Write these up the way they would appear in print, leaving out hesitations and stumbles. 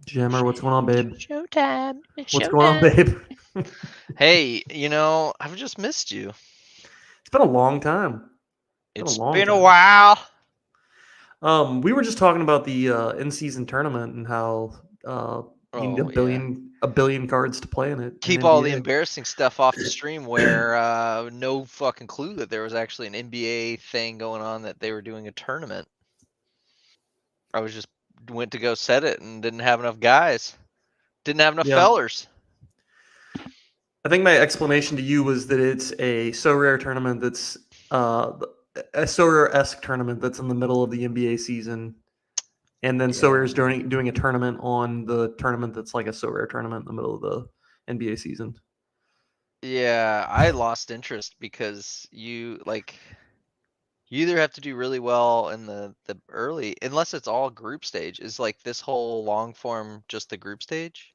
Jammer, what's going on, babe? Showtime. It's What's going on, showtime. babe? Hey, I've just missed you. It's been a long time. It's been a It's long been a time. while. We were just talking about the in-season tournament and how you need Oh yeah. a billion cards to play in it in Keep all the NBA. embarrassing stuff off the stream where no fucking clue that there was actually an NBA thing going on that they were doing a tournament. I was just went to go set it and didn't have enough guys. Didn't have enough Yeah, fellers. I think my explanation to you was that it's a so rare tournament that's a so rare-esque tournament that's in the middle of the NBA season, and then so rare Yeah. is doing a tournament on the tournament that's like a so rare tournament in the middle of the NBA season. Yeah, I lost interest because you either have to do really well in the early, unless it's all group stage. Is like this whole long form just the group stage?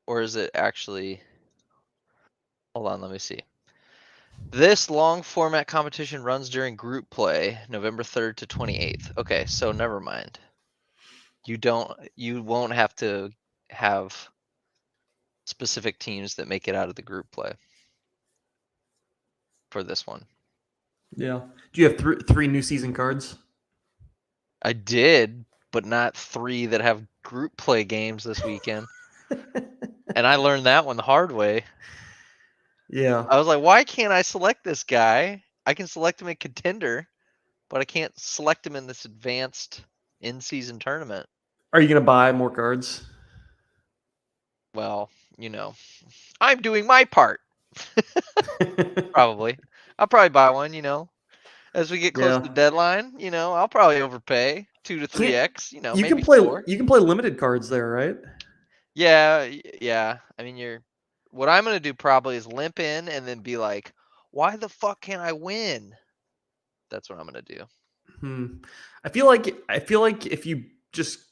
Or is it actually, hold on, let me see. This long format competition runs during group play, November 3rd to 28th. Okay, so never mind. You won't have to have specific teams that make it out of the group play for this one. Yeah. Do you have three new season cards? I did, but not 3 that have group play games this weekend. And I learned that one the hard way. Yeah. I was like, why can't I select this guy? I can select him in contender, but I can't select him in this advanced in-season tournament. Are you gonna buy more cards? Well, I'm doing my part. Probably. I'll probably buy one. As we get close to Yeah. the deadline, I'll probably overpay 2 to Can't 3x, you can maybe play 4. you can play limited cards there, right? Yeah, yeah. I mean, what I'm gonna do probably is limp in and then be like, why the fuck can't I win? That's what I'm gonna do. Hmm. I feel like if you just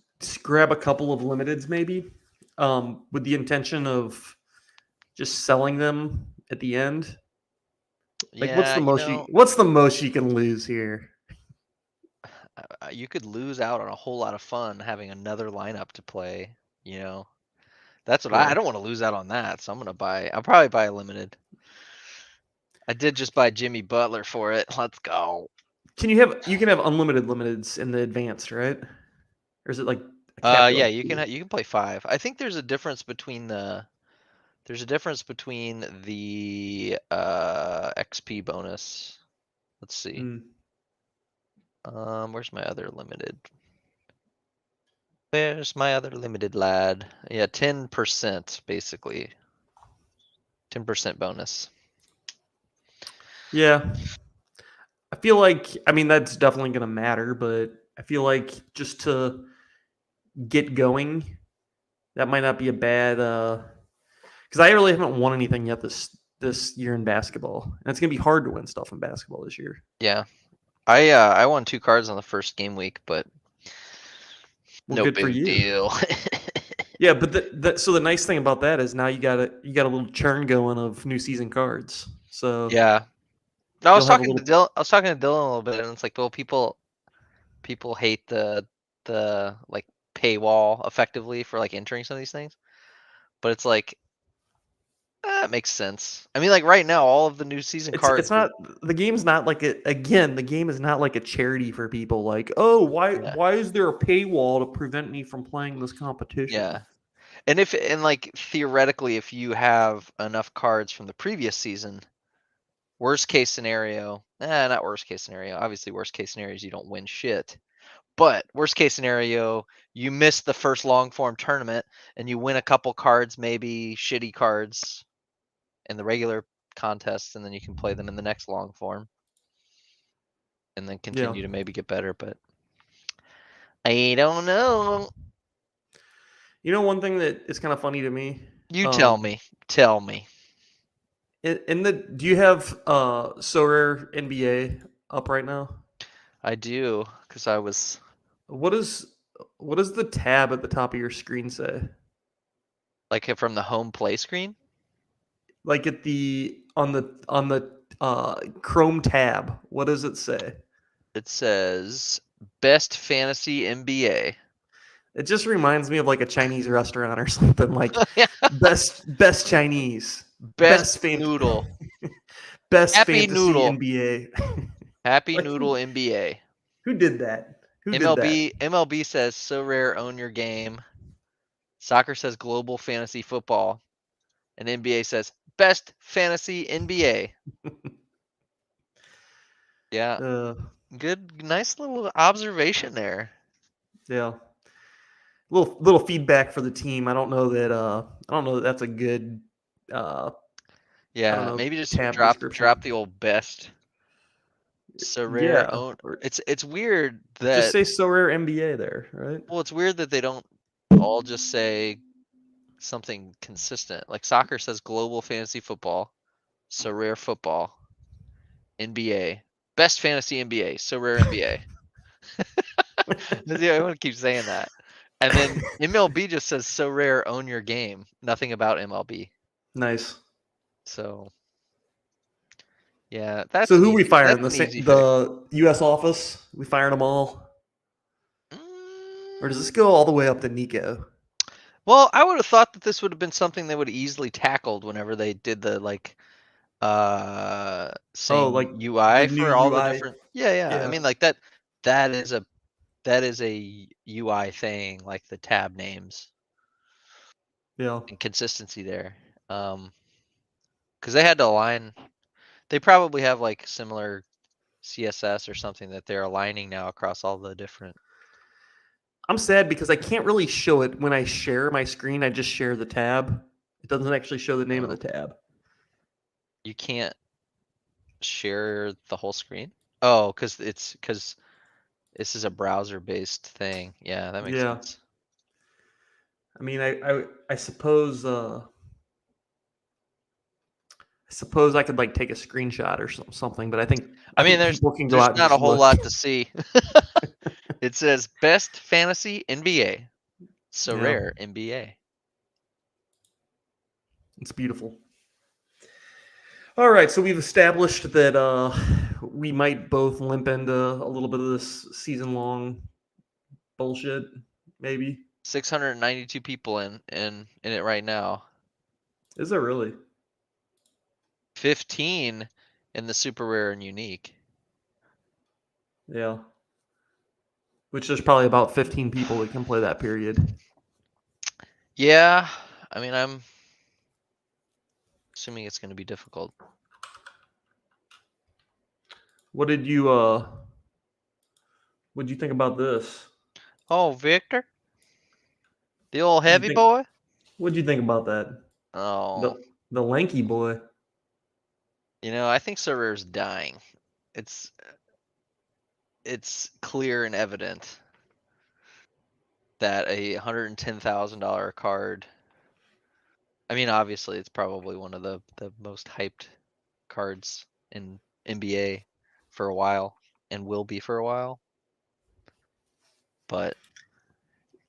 grab a couple of limiteds, maybe, with the intention of just selling them at the end. Like, Yeah, what's the most you can lose here? you could lose out on a whole lot of fun having another lineup to play. You know, that's what I Yeah. don't want to lose out on that. So I'll probably buy a limited. I did just buy Jimmy Butler for it. Let's go. You can have unlimited limiteds in the advanced, right? Or is it like a cap at Yeah, like you can two? you can play 5. I think there's a difference between the XP bonus. Let's see. Hmm. Where's my other limited? Where's my other limited lad? Yeah, 10% basically. 10% bonus. Yeah. I mean, that's definitely going to matter, but I feel like just to get going, that might not be a bad. Because I really haven't won anything yet this year in basketball, and it's going to be hard to win stuff in basketball this year. Yeah. I won 2 cards on the first game week, but Well, no good for big you. deal. Yeah, but so the nice thing about that is now you got a little churn going of new season cards, so Yeah. I was you'll have a talking to little. Dylan. I was talking to Dylan a little bit, and it's like, well, people hate the like paywall effectively for like entering some of these things, but it's like it makes sense. I mean, like right now, all of the new season It's cards are not the game's not like a again the game is not like a charity for people like, oh, yeah, why is there a paywall to prevent me from playing this competition? yeah. And like theoretically, if you have enough cards from the previous season, worst case scenario, not worst case scenario. Obviously, worst case scenario is you don't win shit. But worst case scenario, you miss the first long form tournament and you win a couple cards, maybe shitty cards in the regular contests, and then you can play them in the next long form and then Yeah. continue to maybe get better. But I don't know. You know, one thing that is kind of funny to me. You tell Um, me. Tell me. do you have so rare NBA up right now? I do, because I was What is what does the tab at the top of your screen say? like from the home play screen. Like at the on the Chrome tab, what does it say? It says best fantasy NBA. It just reminds me of like a Chinese restaurant or something. Like Yeah. best Chinese, Best fan- noodle. best Happy fantasy noodle. NBA. Happy Like noodle NBA. who did that? Who did that? MLB says so rare, own your game. Soccer says global fantasy football. And NBA says best fantasy NBA. Yeah. Uh, Good, nice little observation there. yeah. Little feedback for the team. I don't know that that's a good I don't Yeah, know maybe just tab drop description. the old best. So rare Yeah. own. It's weird Just that say so rare NBA there, right? well, it's weird that they don't all just say something consistent. Like soccer says global fantasy football, so rare football, NBA, best fantasy NBA, so rare NBA. Yeah, I want to keep saying that. And then MLB just says so rare, own your game. Nothing about MLB. Nice. So yeah, So that's who we that's firing? an easy fix. The U.S. office? We firing them all, or does this Mm, go all the way up to Nico? well, I would have thought that this would have been something they would have easily tackled whenever they did the like Oh, same like the UI new for all the UI. different yeah. I Yeah, mean like that is a UI thing, like the tab names yeah. and consistency there. Because they had to align. They probably have like similar CSS or something that they're aligning now across all the different. I'm sad because I can't really show it when I share my screen. I just share the tab. It doesn't actually show the name of Oh, the tab. you can't share the whole screen. Oh, because this is a browser-based thing. Yeah, that makes Yeah. sense. I mean, I suppose I could like take a screenshot or something, but I mean, people can go there's out and not a just whole look. lot to see. It says best fantasy NBA. So Yeah, rare NBA. it's beautiful. All right, so we've established that we might both limp into a little bit of this season long bullshit, maybe. 692 people in it right now. Is there really? 15 in the super rare and unique. Yeah. Which there's probably about 15 people that can play that period. Yeah, I mean, I'm assuming it's going to be difficult. What did you what did you think about this? Oh, Victor, the old What did you heavy think boy. what did you think about that? Oh, The lanky boy. I think so rare's dying. It's it's clear and evident that a $110,000 card. I mean, obviously, it's probably one of the most hyped cards in NBA for a while and will be for a while. But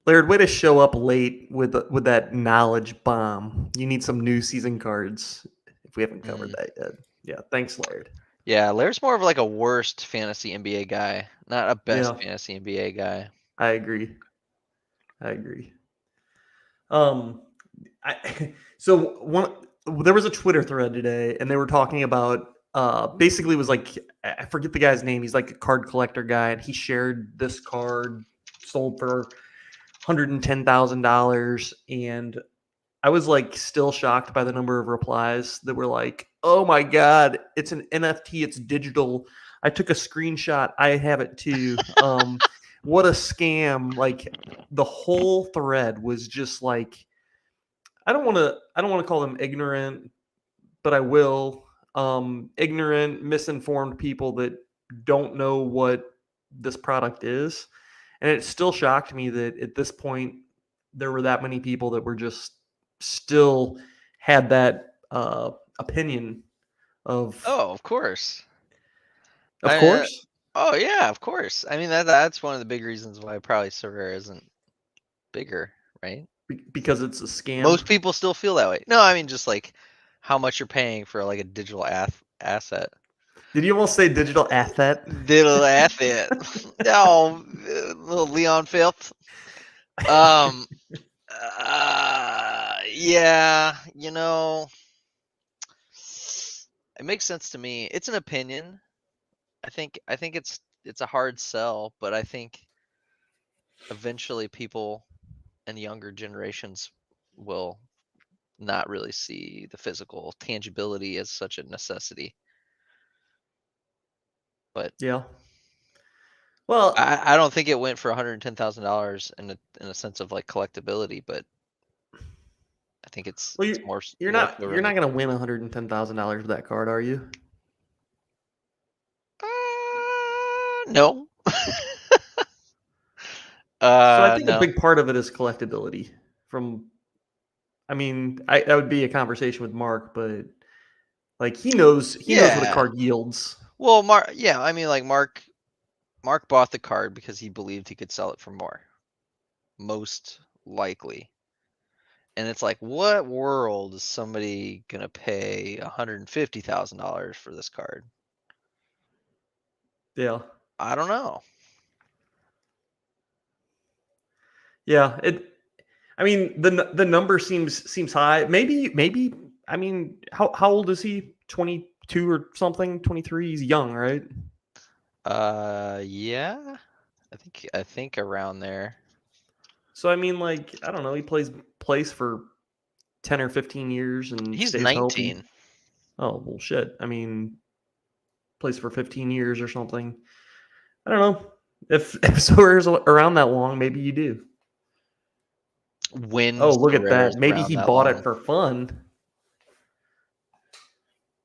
Laird, way to show up late with that knowledge bomb. You need some new season cards if we haven't covered that yet. Yeah, thanks, Laird. yeah, Laird's more of like a worst fantasy NBA guy, not a best Yeah, fantasy NBA guy. I agree. I agree. Um, so there was a Twitter thread today, and they were talking about basically it was like I forget the guy's name. He's like a card collector guy, and he shared this card sold for $110,000, and I was like still shocked by the number of replies that were like, "Oh my god, it's an NFT, it's digital. I took a screenshot. I have it too." What a scam. Like the whole thread was just like I don't want to call them ignorant, but I will. Ignorant, misinformed people that don't know what this product is. And it still shocked me that at this point there were that many people that were just still had that opinion of Oh, of course. of course Oh yeah, of course. I mean that's one of the big reasons why probably Sorare isn't bigger, right? because it's a scam. Most people still feel that way. No, I mean just like how much you're paying for like a digital asset. Did you almost say digital asset? Digital asset. Oh, little Leon Phillips. Um, yeah, it makes sense to me. It's an opinion. I think it's a hard sell, but I think eventually people and younger generations will not really see the physical tangibility as such a necessity. But Yeah. Well, I don't think it went for $110,000 in a sense of like collectability, but I think it's well, it's more you're more not so you're really. not gonna win $110,000 with that card, are you? No. So I think a No. big part of it is collectability. From, I mean, that would be a conversation with Mark, but like he knows what a Yeah. card yields. Well, yeah, I mean like Mark bought the card because he believed he could sell it for more. Most likely. And it's like, what world is somebody gonna pay $150,000 for this card? Yeah, I don't know. yeah. I mean, the number seems high. Maybe. I mean, how old is he? 22 or something? 23. He's young, right? Yeah. I think around there. So I mean, like, I don't know. He plays for 10 or 15 years and He's stays healthy. 19. Oh well, shit. I mean, plays for 15 years or something. I don't know. If Sawyer's around that long, maybe you do. When Oh, look at Sorare that. is Maybe around he that bought it long. for fun.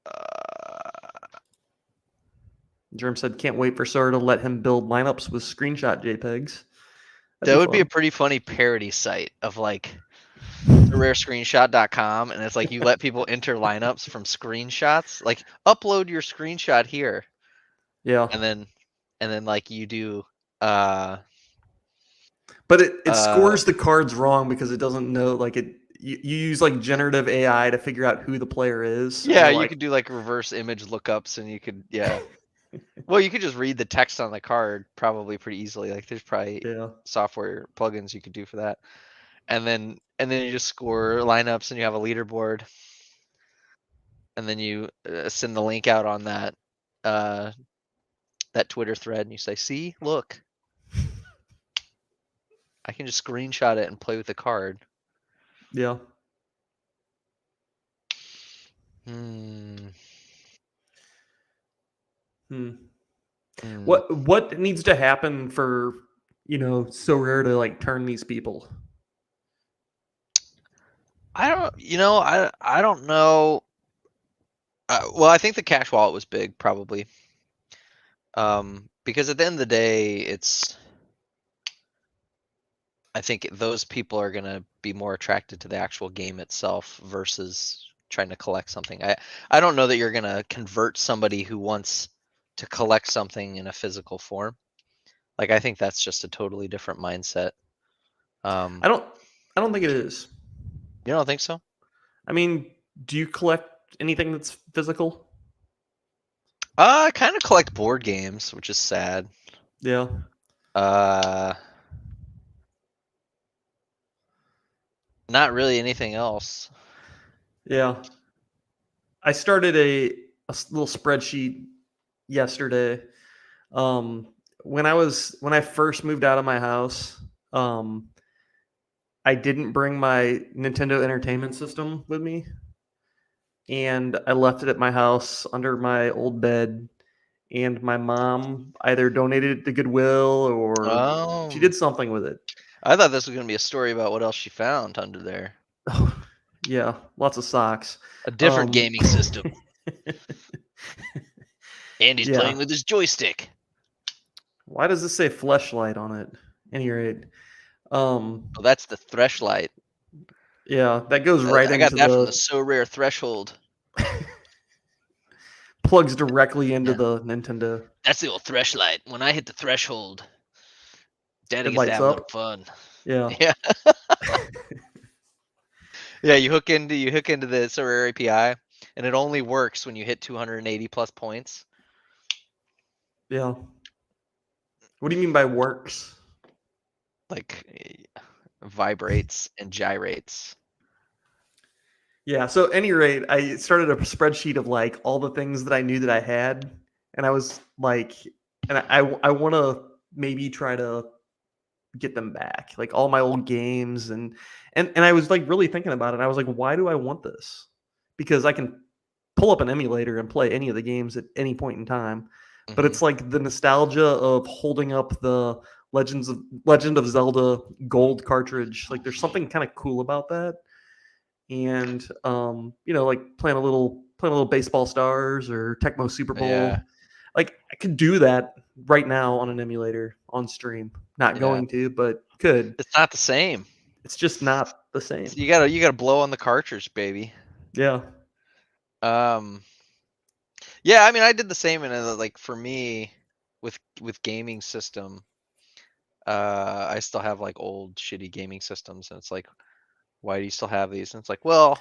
Uh, Germ said, "Can't wait for Sawyer to let him build lineups with screenshot JPEGs. That'd that be would be a fun." pretty funny parody site of like rarescreenshot.com, and it's like you let people enter lineups from screenshots. Like upload your screenshot here, Yeah, and then like you do uh but it uh scores the cards wrong because it doesn't know. Like you use like generative AI to figure out who the player is, and yeah, you're you like, could do like reverse image lookups, and you could, yeah. Well, you could just read the text on the card probably pretty easily. Like there's probably yeah, software plugins you could do for that. And then you just score lineups and you have a leaderboard, and then you send the link out on uh that Twitter thread, and you say, "See, look, I can just screenshot it and play with the card." yeah. Hmm. Hmm. Hmm. What needs to happen for So Rare to like turn these people? I don't, I don't know. Well, I think the cash wallet was big, probably. Because at the end of the day, I think those people are gonna be more attracted to the actual game itself versus trying to collect something. I don't know that you're gonna convert somebody who wants to collect something in a physical form. Like I think that's just a totally different mindset. Um, I don't I don't think it is. you don't think so? I mean, do you collect anything that's physical? I kind of collect board games, which is sad. Yeah. Uh, Not really anything else. Yeah. I started a little spreadsheet yesterday. Um, when I first moved out of my house, um, I didn't bring my Nintendo Entertainment System with me, and I left it at my house under my old bed. And my mom either donated it to Goodwill or she Um, did something with it. I thought this was gonna be a story about what else she found under there. Yeah, lots of socks. A different Um, gaming system. And he's yeah. playing with his joystick. Why does this say fleshlight on it? Any rate, Oh, that's the Threslight. yeah, that goes right I got into that from the the So Rare Threshold. plugs directly into Yeah, the Nintendo. that's the old Threslight. When I hit the threshold, Daddy It gets to lights have a little up. fun. Yeah, Yeah, yeah. You hook into the So Rare API, and it only works when you hit 280 plus points. yeah. What do you mean by works? Like vibrates and gyrates. Yeah. So, at any rate, I started a spreadsheet of like all the things that I knew that I had, and I was like, and I want to maybe try to get them back, like all my old games, and I was like really thinking about it. I was like, why do I want this? Because I can pull up an emulator and play any of the games at any point in time. But Mhm. it's like the nostalgia of holding up the Legend of Zelda Gold cartridge. Like there's something kind of cool about that. And like playing a little Baseball Stars or Tecmo Super Bowl. Yeah, Like I could do that right now on an emulator on stream. Not yeah. going to, but could. It's not the same. It's just not the same. So you gotta blow on the cartridge, baby. Yeah. Um, yeah, I mean, I did the same, and like for me, with gaming system, I still have like old shitty gaming systems, and it's like, why do you still have these? And it's like, well,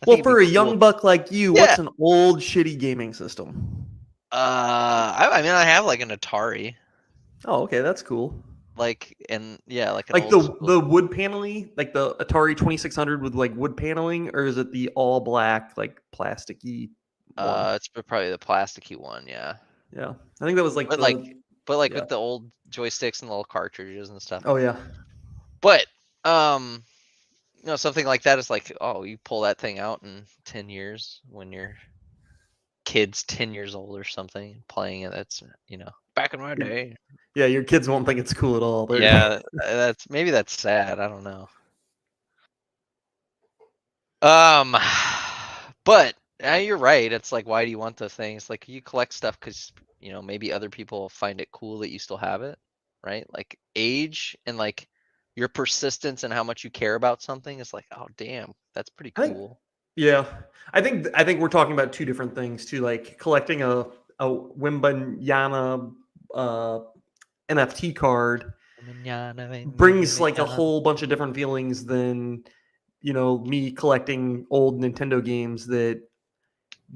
I Well, think it'd for be a cool. young buck like you, Yeah. what's an old shitty gaming system? I mean, I have like an Atari, Oh, okay, that's cool. like, and yeah, like an Like old the school. the wood paneling, like the Atari 2600 with like wood paneling, or is it the all black like plasticky one? It's probably the plasticky one, yeah. Yeah, I think that was like But like, the but yeah. with the old joysticks and the little cartridges and stuff. Oh yeah, But something like that is like, oh, you pull that thing out in 10 years when your kid's 10 years old or something playing it. That's back in my Your- day. yeah. Your kids won't think it's cool at all. Yeah, that's sad. I don't know. Um, but you're right. It's like, why do you want those things? Like, you collect stuff because maybe other people find it cool that you still have it, right? Like age and like your persistence and how much you care about something is like, oh damn, that's pretty I think cool. yeah, I think we're talking about two different things too. Like collecting a Wembanyama NFT card brings like a whole bunch of different feelings than me collecting old Nintendo games that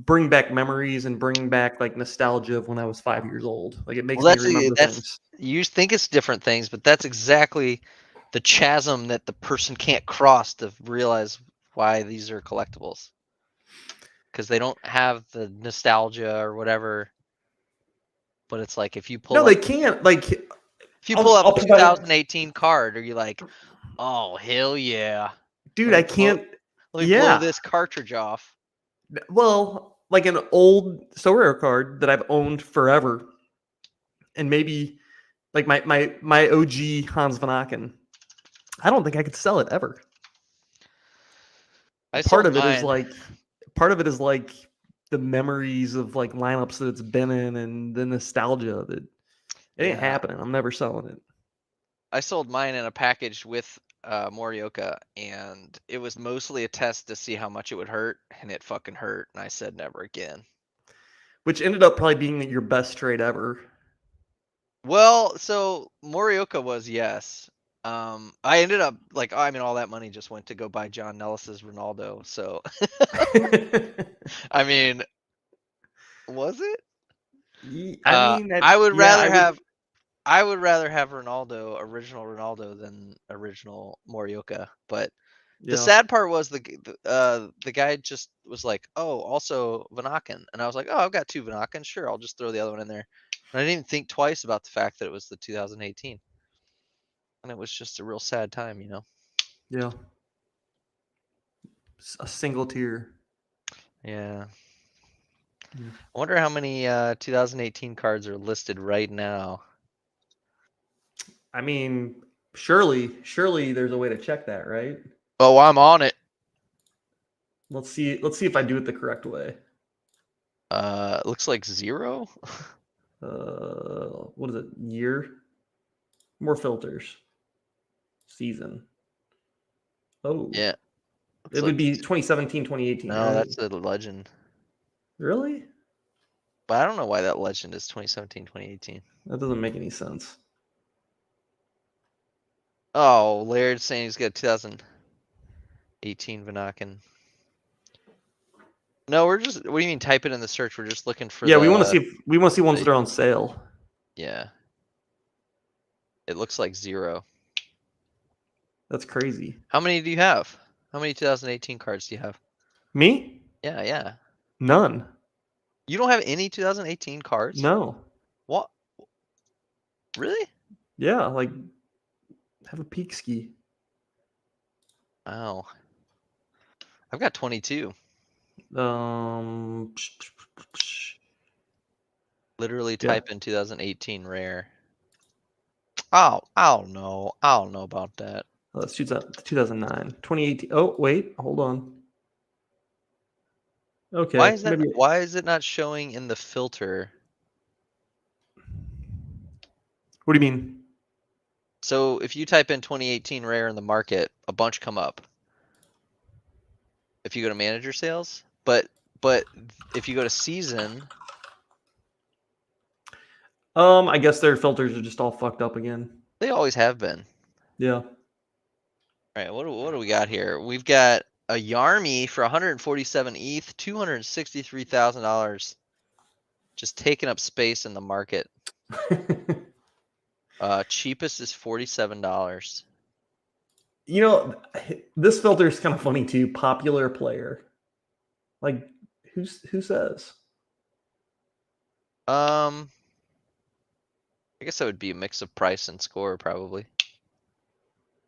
bring back memories and bring back like nostalgia of when I was 5 years old. Like it makes Well, me remember that's things. you think it's different things, but that's exactly the chasm that the person can't cross to realize why these are collectibles. Because they don't have the nostalgia or whatever. But it's like if you No, pull they up can't. Like a I'll provide, 2018 card, are you like, oh hell yeah, dude. let me I blow can't. let me blow Yeah. this cartridge off. Well, like an old So Rare card that I've owned forever, and maybe like my OG Hans Van Aken. I don't think I could sell it ever. I Part sold of it is mine. like part of it is like the memories of like lineups that it's been in and the nostalgia that it ain't Yeah, happening. I'm never selling it. I sold mine in a package with Morioka, and it was mostly a test to see how much it would hurt, and it fucking hurt, and I said never again. Which ended up probably being your best trade ever. Well, so Morioka was yes. I ended up like, I mean, all that money just went to go buy John Nellis's Ronaldo. So I mean, was it? I mean, I would yeah, rather I would. have I would rather have Ronaldo, original Ronaldo, than original Morioka. But the Yeah, sad part was the guy just was like, oh, also Vanaken, and I was like, oh, I've got two Vanakens, sure, I'll just throw the other one in there. And I didn't think twice about the fact that it was the 2018, and it was just a real sad time. yeah. A single tier. Yeah. Yeah. I wonder how many 2018 cards are listed right now. I mean, surely there's a way to check that, right? Oh, I'm on it. Let's see. Let's see if I do it the correct way. It looks like 0. What is it? Year? More filters. Season. Oh, Yeah. it Looks would like be 2017, 2018, no, right? that's a legend. Really? But I don't know why that legend is 2017, 2018. That doesn't make any sense. Oh, Laird's saying he's got 2018 Vanaken. No, we're just. What do you mean? Type it in the search. We're just looking for Yeah, the. we want to see ones the- that are on sale. Yeah. It looks like 0. That's crazy. How many do you have? How many 2018 cards do you have? Me? Yeah. None. You don't have any 2018 cards? No. What? Really? Yeah, like have a peek ski. Wow. I've got 22. Um, Literally yeah. type in 2018 rare. Oh, I don't know. I don't know about that. Let's choose that 2009, 2018. Oh, wait, hold on. Okay, maybe. Why is it not showing in the filter? What do you mean? So if you type in 2018 rare in the market, a bunch come up. If you go to manager sales, but if you go to season, I guess their filters are just all fucked up again. they always have been. Yeah. All right, what do we got here? We've got a Yarmy for 147 ETH, $263,000, just taking up space in the market. Cheapest is $47. You know, this filter is kind of funny too. Popular player. Like, who says? I guess that would be a mix of price and score, probably.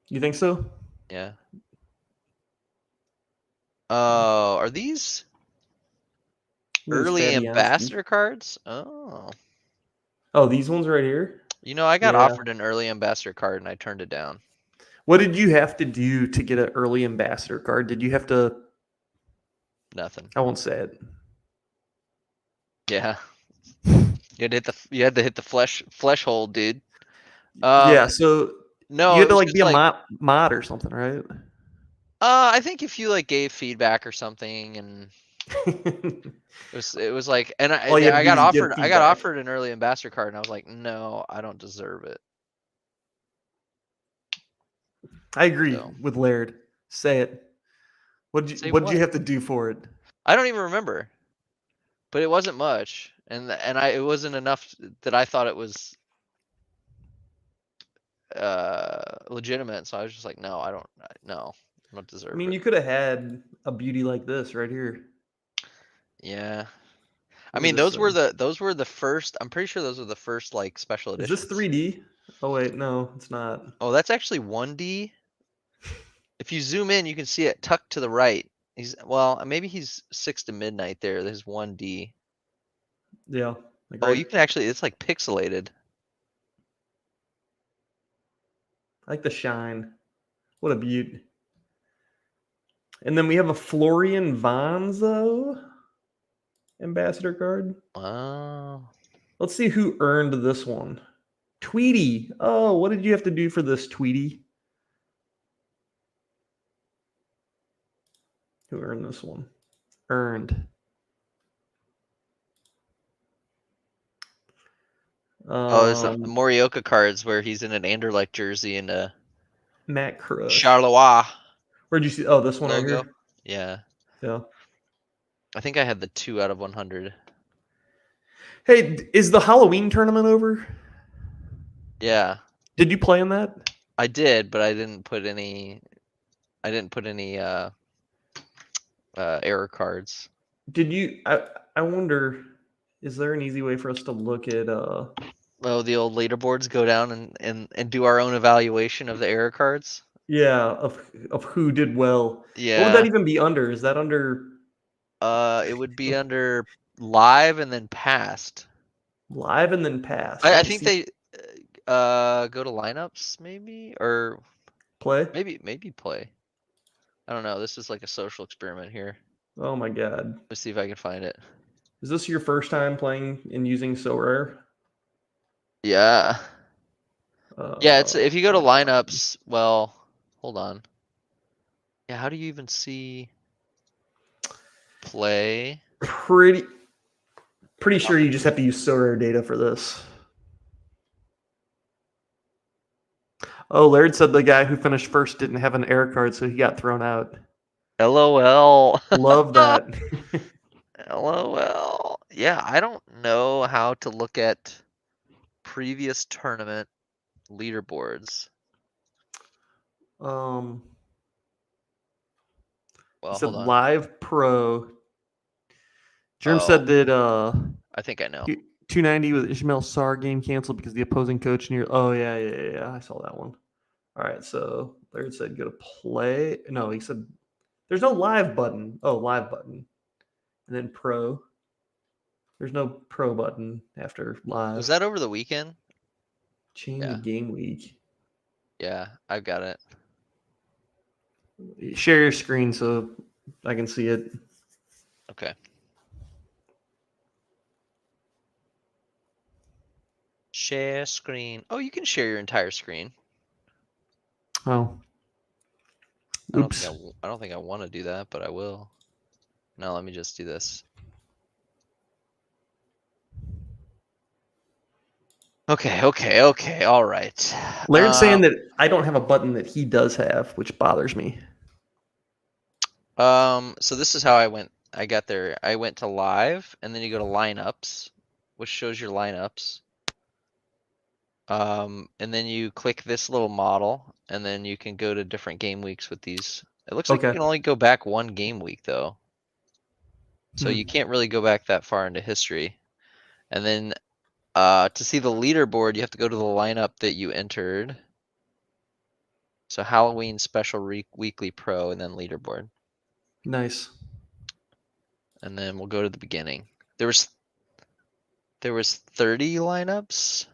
You think so? Yeah. Oh, are these early Fabianski. ambassador cards? Oh. Oh, these ones right here? You know, I got Yeah. offered an early ambassador card and I turned it down. What did you have to do to get an early ambassador card? Did you have to? Nothing. I won't say it. Yeah. You had to hit the flesh hole, dude. Yeah, so No, you it had to was like just be a like mod or something, right? I think if you like gave feedback or something and it was like and All you had to I do got is give I got feedback. offered an early ambassador card and I was like, no, I don't deserve it. I agree So. with Laird. Say it. Say What did you what? have to do for it? I don't even remember. But it wasn't much. And it wasn't enough that I thought it was legitimate. So I was just like, no, I don't I deserve mean, it. you could have had a beauty like this right here. Yeah. I Look at mean, this those were the first. I'm pretty sure those were the first like special Is this editions. 3D? Oh wait, no, it's not. Oh, that's actually 1D. If you zoom in, you can see it tucked to the right. Maybe he's 6 to midnight there. There's 1D. Yeah. Like Oh, you right. can actually. It's like pixelated. I like the shine. What a beaut. And then we have a Florian Vonzo ambassador card. Wow. Let's see who earned this one. Tweety. Oh, what did you have to do for this, Tweety? Who earned this one? Earned. Oh, there's the Morioka cards where he's in an Anderlecht jersey and a Matt Crush. Charleroi Where'd you see? Oh, this one logo. right here. Yeah. Yeah. I think I had the 2 out of 100. Hey, is the Halloween tournament over? Yeah. Did you play in that? I did, but I didn't put any error cards. Did you? I wonder. Is there an easy way for us to look at? Oh, the old leaderboards, go down and do our own evaluation of the error cards. Yeah, of who did well. Yeah. What would that even be under? Is that under? It would be under live and then past. Live and then pass. I think they go to lineups maybe or play. maybe play. I don't know. This is like a social experiment here. Oh my god. Let's see if I can find it. Is this your first time playing and using So Rare? Yeah. Yeah, it's if you go to lineups, well, hold on. Yeah, how do you even see play? Pretty sure you just have to use So Rare data for this. Oh, Laird said the guy who finished first didn't have an error card, so he got thrown out. LOL. Love that. LOL. Yeah, I don't know how to look at previous tournament leaderboards. Um, he Well, said hold on. live pro. Germ Oh, said that I think I know. 290 with Ishmael Sarr game canceled because the opposing coach near. Oh yeah. I saw that one. All right, so Laird said go to play. No, he said there's no live button. Oh, live button, and then pro. There's no pro button after live. Was that over the weekend? Change Yeah. the game week? Yeah, I've got it. Share your screen so I can see it. Okay. Share screen. Oh, you can share your entire screen. Oh, I don't oops. think I want to do that, but I will. Now let me just do this. Okay. All right. Laird's saying that I don't have a button that he does have, which bothers me. So this is how I got there. I went to live, and then you go to lineups, which shows your lineups. And then you click this little model, and then you can go to different game weeks with these. It looks like you Okay. can only go back one game week though. So Hmm. you can't really go back that far into history. And then to see the leaderboard, you have to go to the lineup that you entered. So Halloween special weekly pro and then leaderboard. Nice. And then we'll go to the beginning. There was 30 lineups.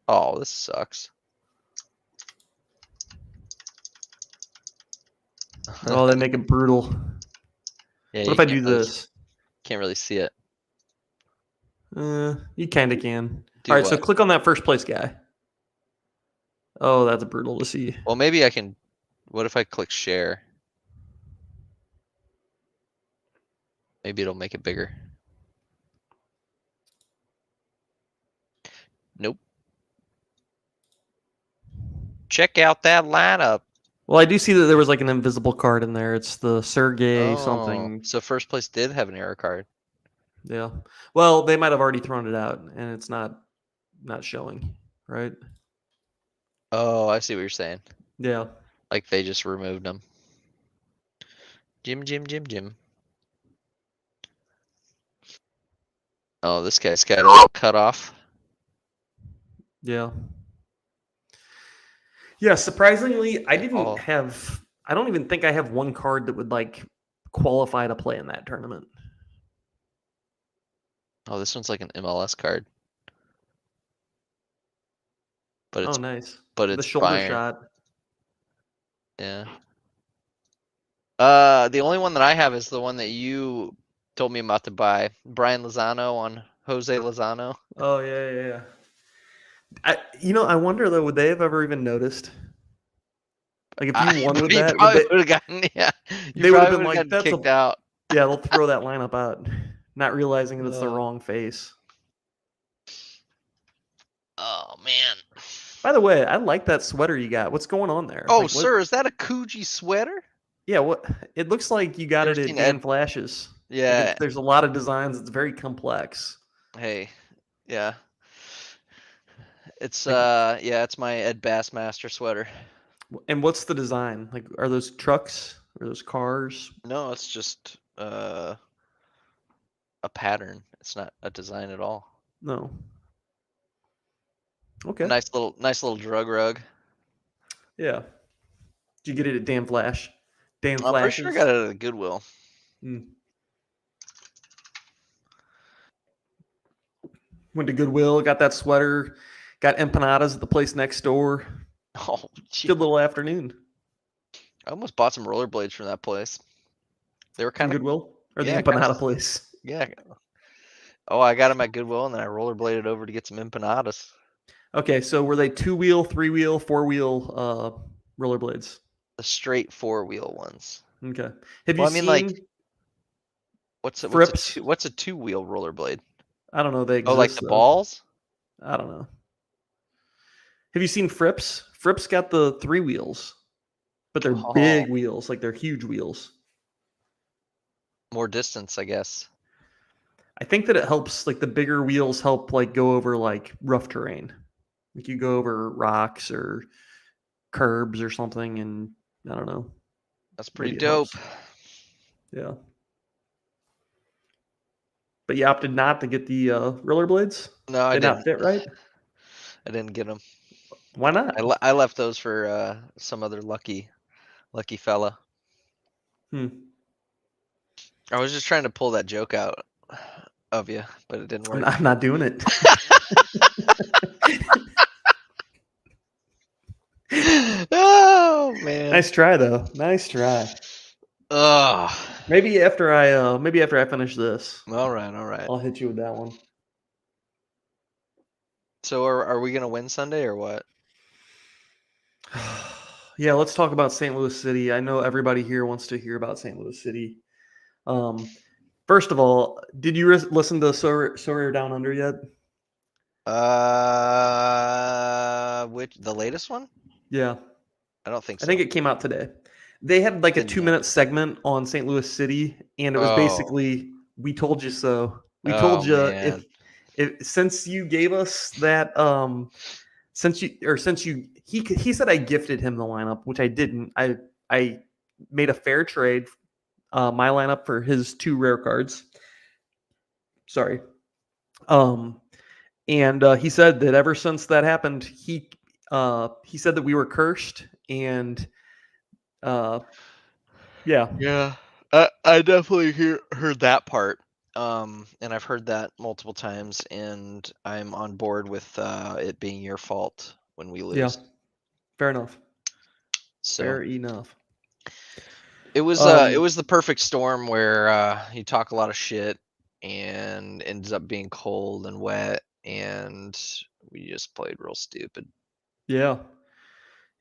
Oh, this sucks. Oh, they make it brutal. Yeah, What if I do this? Can't really see it. You kind of can. Do All right, so what? click on that first place guy. Oh, that's brutal to see. Well, maybe I can. What if I click share? Maybe it'll make it bigger. Nope. Check out that lineup. Well, I do see that there was like an invisible card in there. It's the Sergey Oh, something. so first place did have an error card. Yeah. Well, they might have already thrown it out, and it's not showing, right? Oh, I see what you're saying. Yeah. Like they just removed them. Jim. Oh, this guy's got a little cut off. Yeah. Yeah. Surprisingly, I didn't Oh. have. I don't even think I have one card that would like qualify to play in that tournament. Oh, this one's like an MLS card. But Oh, it's nice. but The it's shoulder Bayern. shot. Yeah. The only one that I have is the one that you told me about to buy. Brian Lozano on Jose Lozano. Oh yeah. I wonder though, would they have ever even noticed? Like if you won with You that, probably would have gotten You they would have probably been would have like, gotten "That's kicked out. yeah." They'll throw that lineup out, not realizing that it's the wrong face. Oh man. By the way, I like that sweater you got. What's going on there? Oh, Like, what? sir, is that a Kuji sweater? Yeah, what? It looks like you got You it ever at seen Dan Flash's. Like Yeah. there's a lot of designs. It's very complex. Hey. Yeah. It's Like, it's my Ed Bassmaster sweater. and what's the design? Like, are those trucks? Are those cars? No, it's just a pattern. It's not a design at all. No. Okay. Nice little drug rug. Yeah. Did you get it at Dan Flash? Dan I'm pretty Flash's? sure I got it at a Goodwill. Went to Goodwill, got that sweater, got empanadas at the place next door. Oh, gee. Good little afternoon. I almost bought some rollerblades from that place. They were kind of Goodwill or yeah, the kinda empanada place. Yeah. Oh, I got them at Goodwill, and then I rollerbladed over to get some empanadas. Okay, so were they 2-wheel, 3-wheel, 4-wheel rollerblades? The straight 4-wheel ones. Okay. Have Well, you I mean, seen like, what's Frips? a 2-wheel rollerblade? I don't know. They exist. Oh, like the though. balls? I don't know. Have you seen Frips? Frips got the 3 wheels, but they're big wheels, like they're huge wheels. More distance, I guess. I think that it helps. Like the bigger wheels help, like go over like rough terrain. Like you go over rocks or curbs or something, and I don't know. That's pretty Maybe it dope. helps. Yeah. But you opted not to get the rollerblades? No, I Did not didn't. fit right? I didn't get them. Why not? I left those for some other lucky fella. Hmm. I was just trying to pull that joke out of you, but it didn't work. I'm not doing it. Oh man. Nice try though. Nice try. Ugh. Maybe after I finish this, All right. I'll hit you with that one. So are we gonna win Sunday or what? Yeah, let's talk about St. Louis City. I know everybody here wants to hear about St. Louis City. First of all, did you listen to Sawyer Down Under yet? Which the latest one? Yeah, I don't think I so. think it came out today. They had like a Didn't 2-minute segment on St. Louis City, and it was Oh. basically, "We told you so. We Oh, told you man. if since you gave us that since you he said I gifted him the lineup, which I didn't. I made a fair trade, my lineup for his 2 rare cards. Sorry. And he said that ever since that happened, he said that we were cursed, and yeah, Yeah, I definitely heard that part. And I've heard that multiple times, and I'm on board with it being your fault when we yeah, lose. fair enough. So Fair enough. it was the perfect storm where you talk a lot of shit and ends up being cold and wet, and we just played real stupid. Yeah.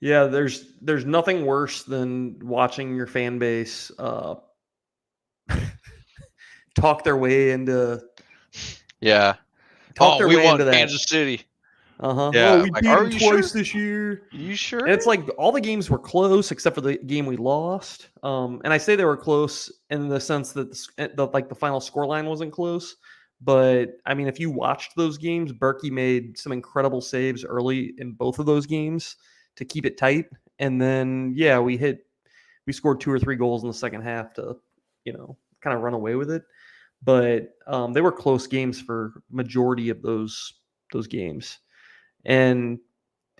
Yeah, there's nothing worse than watching your fan base talk their way into Yeah. talk their We way won into that. Kansas City. Uh-huh. Yeah. Oh, we Like, beat are them you twice sure? this year. You sure? And it's like all the games were close except for the game we lost. And I say they were close in the sense that the final scoreline wasn't close. But I mean, if you watched those games, Berkey made some incredible saves early in both of those games to keep it tight. And then yeah, we scored 2 or 3 goals in the second half to, kind of run away with it. But they were close games for majority of those games. And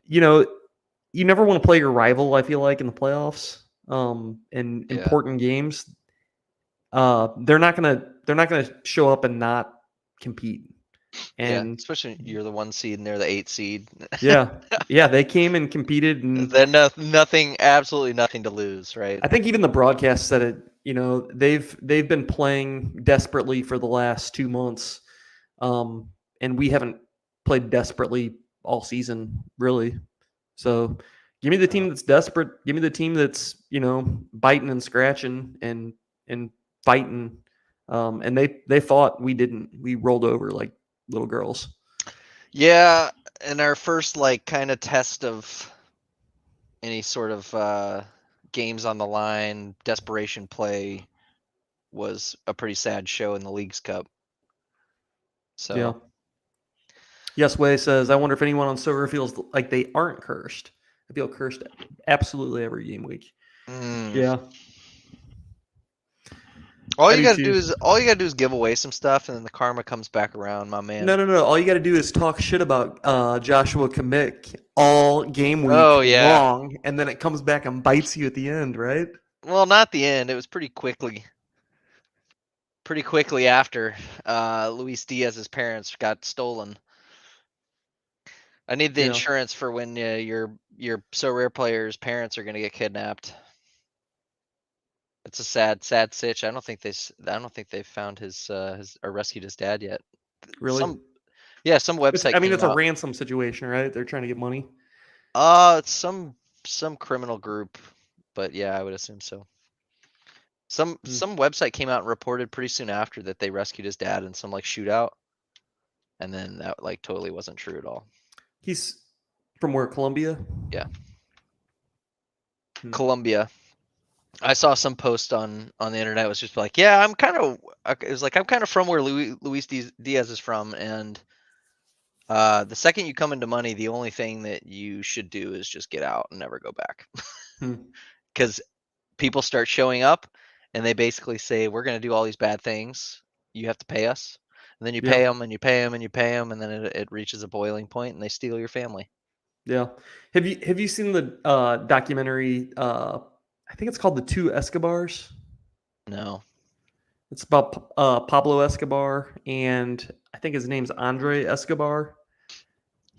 you never want to play your rival, I feel like, in the playoffs, in Yeah. important games. They're not gonna show up and not compete. Yeah, And especially you're the 1 seed and they're the 8 seed. yeah, they came and competed, and Then absolutely nothing to lose, right? I think even the broadcast said it. They've been playing desperately for the last 2 months, and we haven't played desperately all season, really. So give me the team that's desperate. Give me the team that's biting and scratching and fighting. And they fought. We didn't. We rolled over like little girls. Yeah, and our first kind of test of any sort of games on the line, desperation play was a pretty sad show in the Leagues Cup. So Yeah. Yes, Way says, I wonder if anyone on server feels like they aren't cursed. I feel cursed absolutely every game week. Yeah. All you gotta do is give away some stuff, and then the karma comes back around, my man. No. All you got to do is talk shit about Joshua Kimmich all game week long, and then it comes back and bites you at the end, right? Well, not the end. It was pretty quickly after Luis Diaz's parents got stolen. I need the insurance for when your so rare player's parents are gonna get kidnapped. It's a sad sitch. I don't think they found his or rescued his dad yet. Really? Some website. It's a ransom situation, right? They're trying to get money. It's some criminal group, but yeah, I would assume so. Some website came out and reported pretty soon after that they rescued his dad in some shootout, and then that totally wasn't true at all. He's from where? Colombia? Yeah. Colombia. I saw some post on the internet. It was just like, yeah, I'm kind of from where Luis Diaz is from, and the second you come into money, the only thing that you should do is just get out and never go back. because people start showing up and they basically say, we're going to do all these bad things. You have to pay us. And then you Yeah. pay them and you pay them and you pay them. And then it reaches a boiling point and they steal your family. Yeah. Have you seen the documentary? I think it's called The Two Escobars. No. It's about Pablo Escobar, and I think his name's Andre Escobar.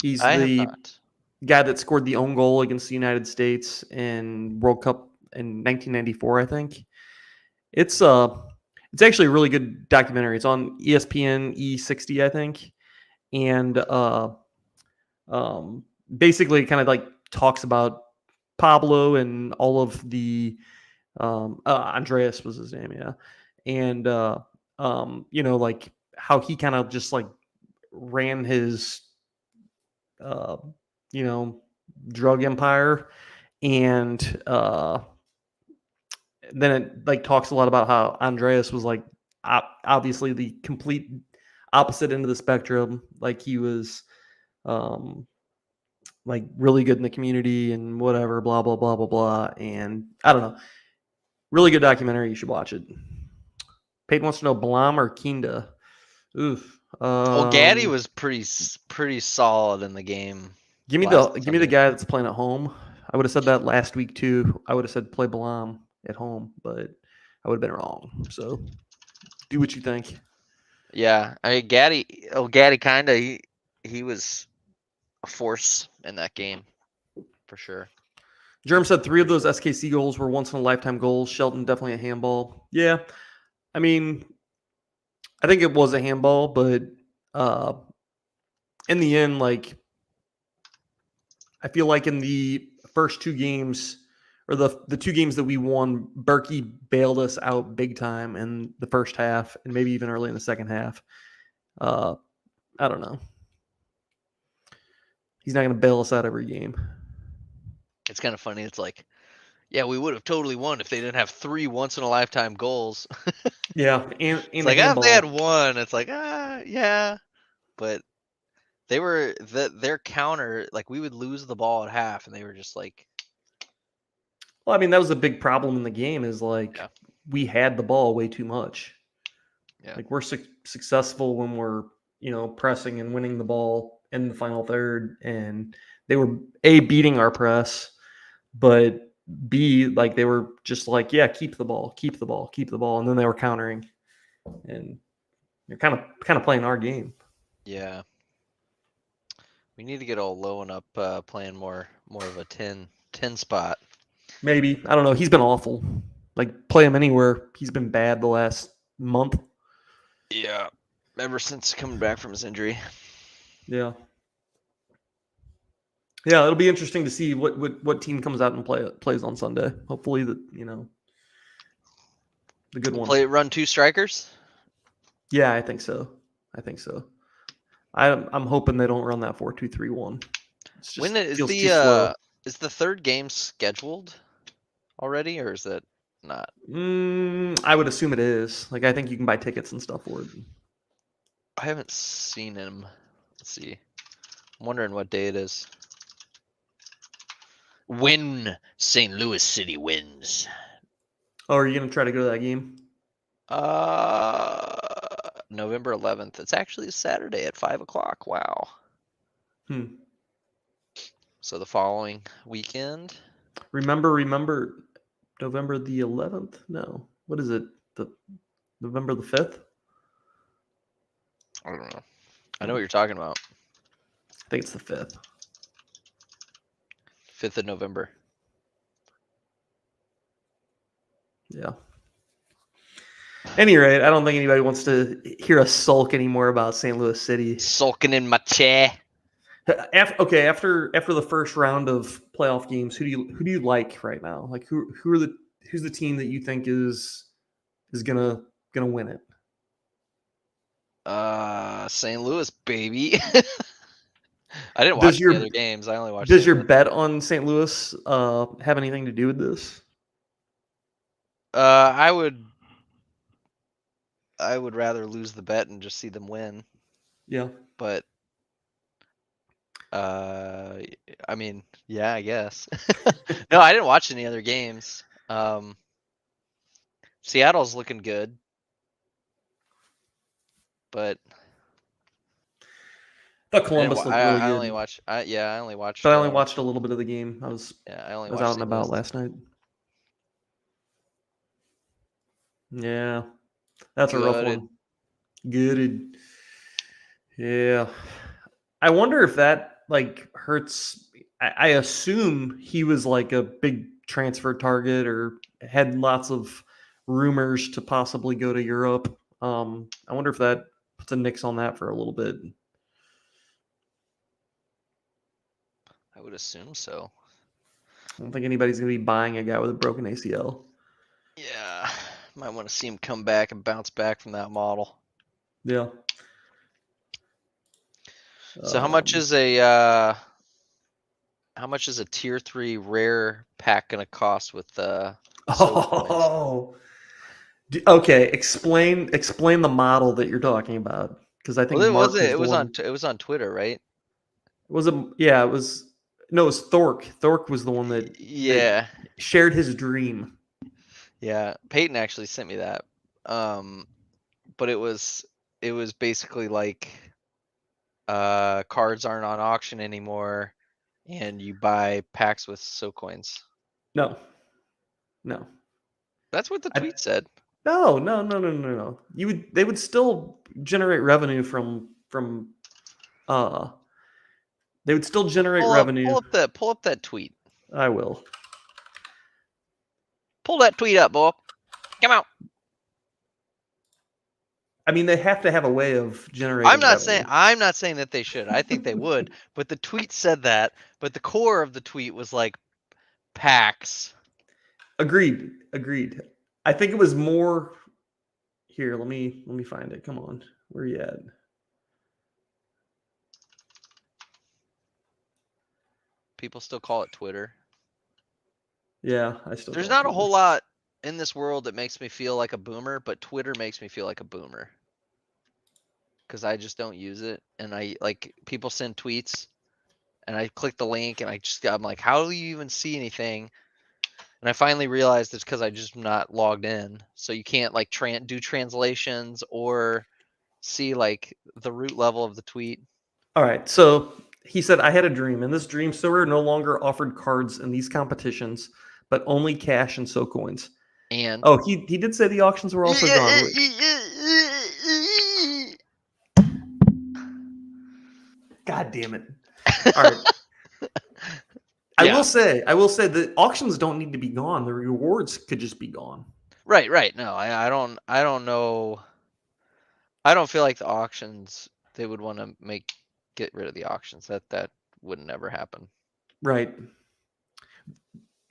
He's I have the not. guy that scored the own goal against the United States in World Cup in 1994, I think. It's actually a really good documentary. It's on ESPN E60, I think, and basically kind of like talks about Pablo and all of the Andreas was his name, yeah, and like how he kind of just like ran his uh, you know drug empire, and then it like talks a lot about how Andreas was like obviously the complete opposite end of the spectrum. Like he was um, like really good in the community and whatever, blah blah blah blah blah. And I don't know, really good documentary. You should watch it. Peyton wants to know Blom or Kinda. Oof. Well, Gaddy was pretty solid in the game last Give me the Sunday. guy that's playing at home. I would have said that last week too. I would have said play Blom at home, but I would have been wrong. So do what you think. Yeah, I mean Gaddy kinda he was a force in that game for sure. Jerem said 3 of those SKC goals were once in a lifetime goals. Shelton definitely a handball. Yeah, I mean, I think it was a handball, but uh, in the end, like I feel like in the first 2 games, or the 2 games that we won, Berkey bailed us out big time in the first half, and maybe even early in the second half. Uh, I don't know. He's not going to bail us out every game. It's kind of funny. It's like, yeah, we would have totally won if they didn't have 3 once in a lifetime goals. Yeah, and It's the like, if they had handball. one, it's like, yeah. But they were their counter, like we would lose the ball at half and they were just like, Well, I mean, that was a big problem in the game. Is like yeah, we had the ball way too much. yeah. Like we're successful when we're pressing and winning the ball in the final third, and they were beating our press, but B, like they were just like, yeah, keep the ball, keep the ball, keep the ball, and then they were countering, and they're kind of playing our game. Yeah. We need to get all low and up playing more of a 10 spot. Maybe, I don't know. He's been awful. Like play him anywhere. He's been bad the last month. Yeah. Ever since coming back from his injury. Yeah. Yeah, it'll be interesting to see what team comes out and plays on Sunday. Hopefully, the good one. Run 2 strikers. Yeah, I think so. I'm hoping they don't run that 4-2-3-1. It's just When is feels too slow. is the third game scheduled already, or is it not? I would assume it is. Like I think you can buy tickets and stuff for it. I haven't seen him. Let's see. I'm wondering what day it is. When St. Louis City wins. Oh, are you gonna try to go to that game? November 11th. It's actually a Saturday at 5:00. Wow. So the following weekend. Remember November the 11th? No. What is it? The November the 5th? I don't know. I know what you're talking about. I think it's the 5th. 5th of November. Yeah. Any rate, I don't think anybody wants to hear us sulk anymore about St. Louis City. Sulking in my chair. After the first round of playoff games, who do you like right now? Like who's the team that you think is gonna win it? St. Louis, baby. I didn't watch the other games. I only watched. Does your bet on St. Louis have anything to do with this? I would rather lose the bet and just see them win. Yeah. But I mean, yeah, I guess. No, I didn't watch any other games. Seattle's looking good, but Thought Columbus looked really I good, only watched. I only watched. but I only watched a little bit of the game. I was I only out watched and St. about Louis. last night. Yeah, that's a rough Gutted. one. Good. Yeah, I wonder if that like hurts. I assume he was like a big transfer target or had lots of rumors to possibly go to Europe. I wonder if that puts a nix on that for a little bit. I would assume so. I don't think anybody's gonna be buying a guy with a broken ACL. Yeah, might want to see him come back and bounce back from that model. Yeah. So how much is a tier 3 rare pack gonna cost with soul coins? Oh, okay. Explain the model that you're talking about because I think Well, Mark was it the was one. it was on Twitter, right? Was it? Yeah, it was. No, it was Thork. Thork was the one that Yeah, shared his dream. yeah. Peyton actually sent me that. But it was basically like cards aren't on auction anymore, and you buy packs with so coins. No, no, That's what the I, tweet said. no. They would still generate revenue from. Uh, they would still generate revenue. Pull up that tweet. I will. Pull that tweet up, boy. Come out. I mean, they have to have a way of generating. I'm not saying that they should. I think they would, but the tweet said that. But the core of the tweet was like packs. Agreed. I think it was more. Here, let me find it. Come on, where you at? People still call it Twitter. Yeah, I still. There's not a whole lot in this world that makes me feel like a boomer, but Twitter makes me feel like a boomer. Because I just don't use it. And I like people send tweets and I click the link and I'm like, how do you even see anything? And I finally realized it's because I just not logged in. So you can't like do translations or see like the root level of the tweet. All right. So he said, I had a dream. In this dream, Sorare no longer offered cards in these competitions, but only cash and so coins. And Oh, he did say the auctions were also gone. God damn it. All right. Yeah. I will say the auctions don't need to be gone. The rewards could just be gone. Right. No, I don't know. I don't feel like the auctions they would want to get rid of the auctions. That would never happen. Right.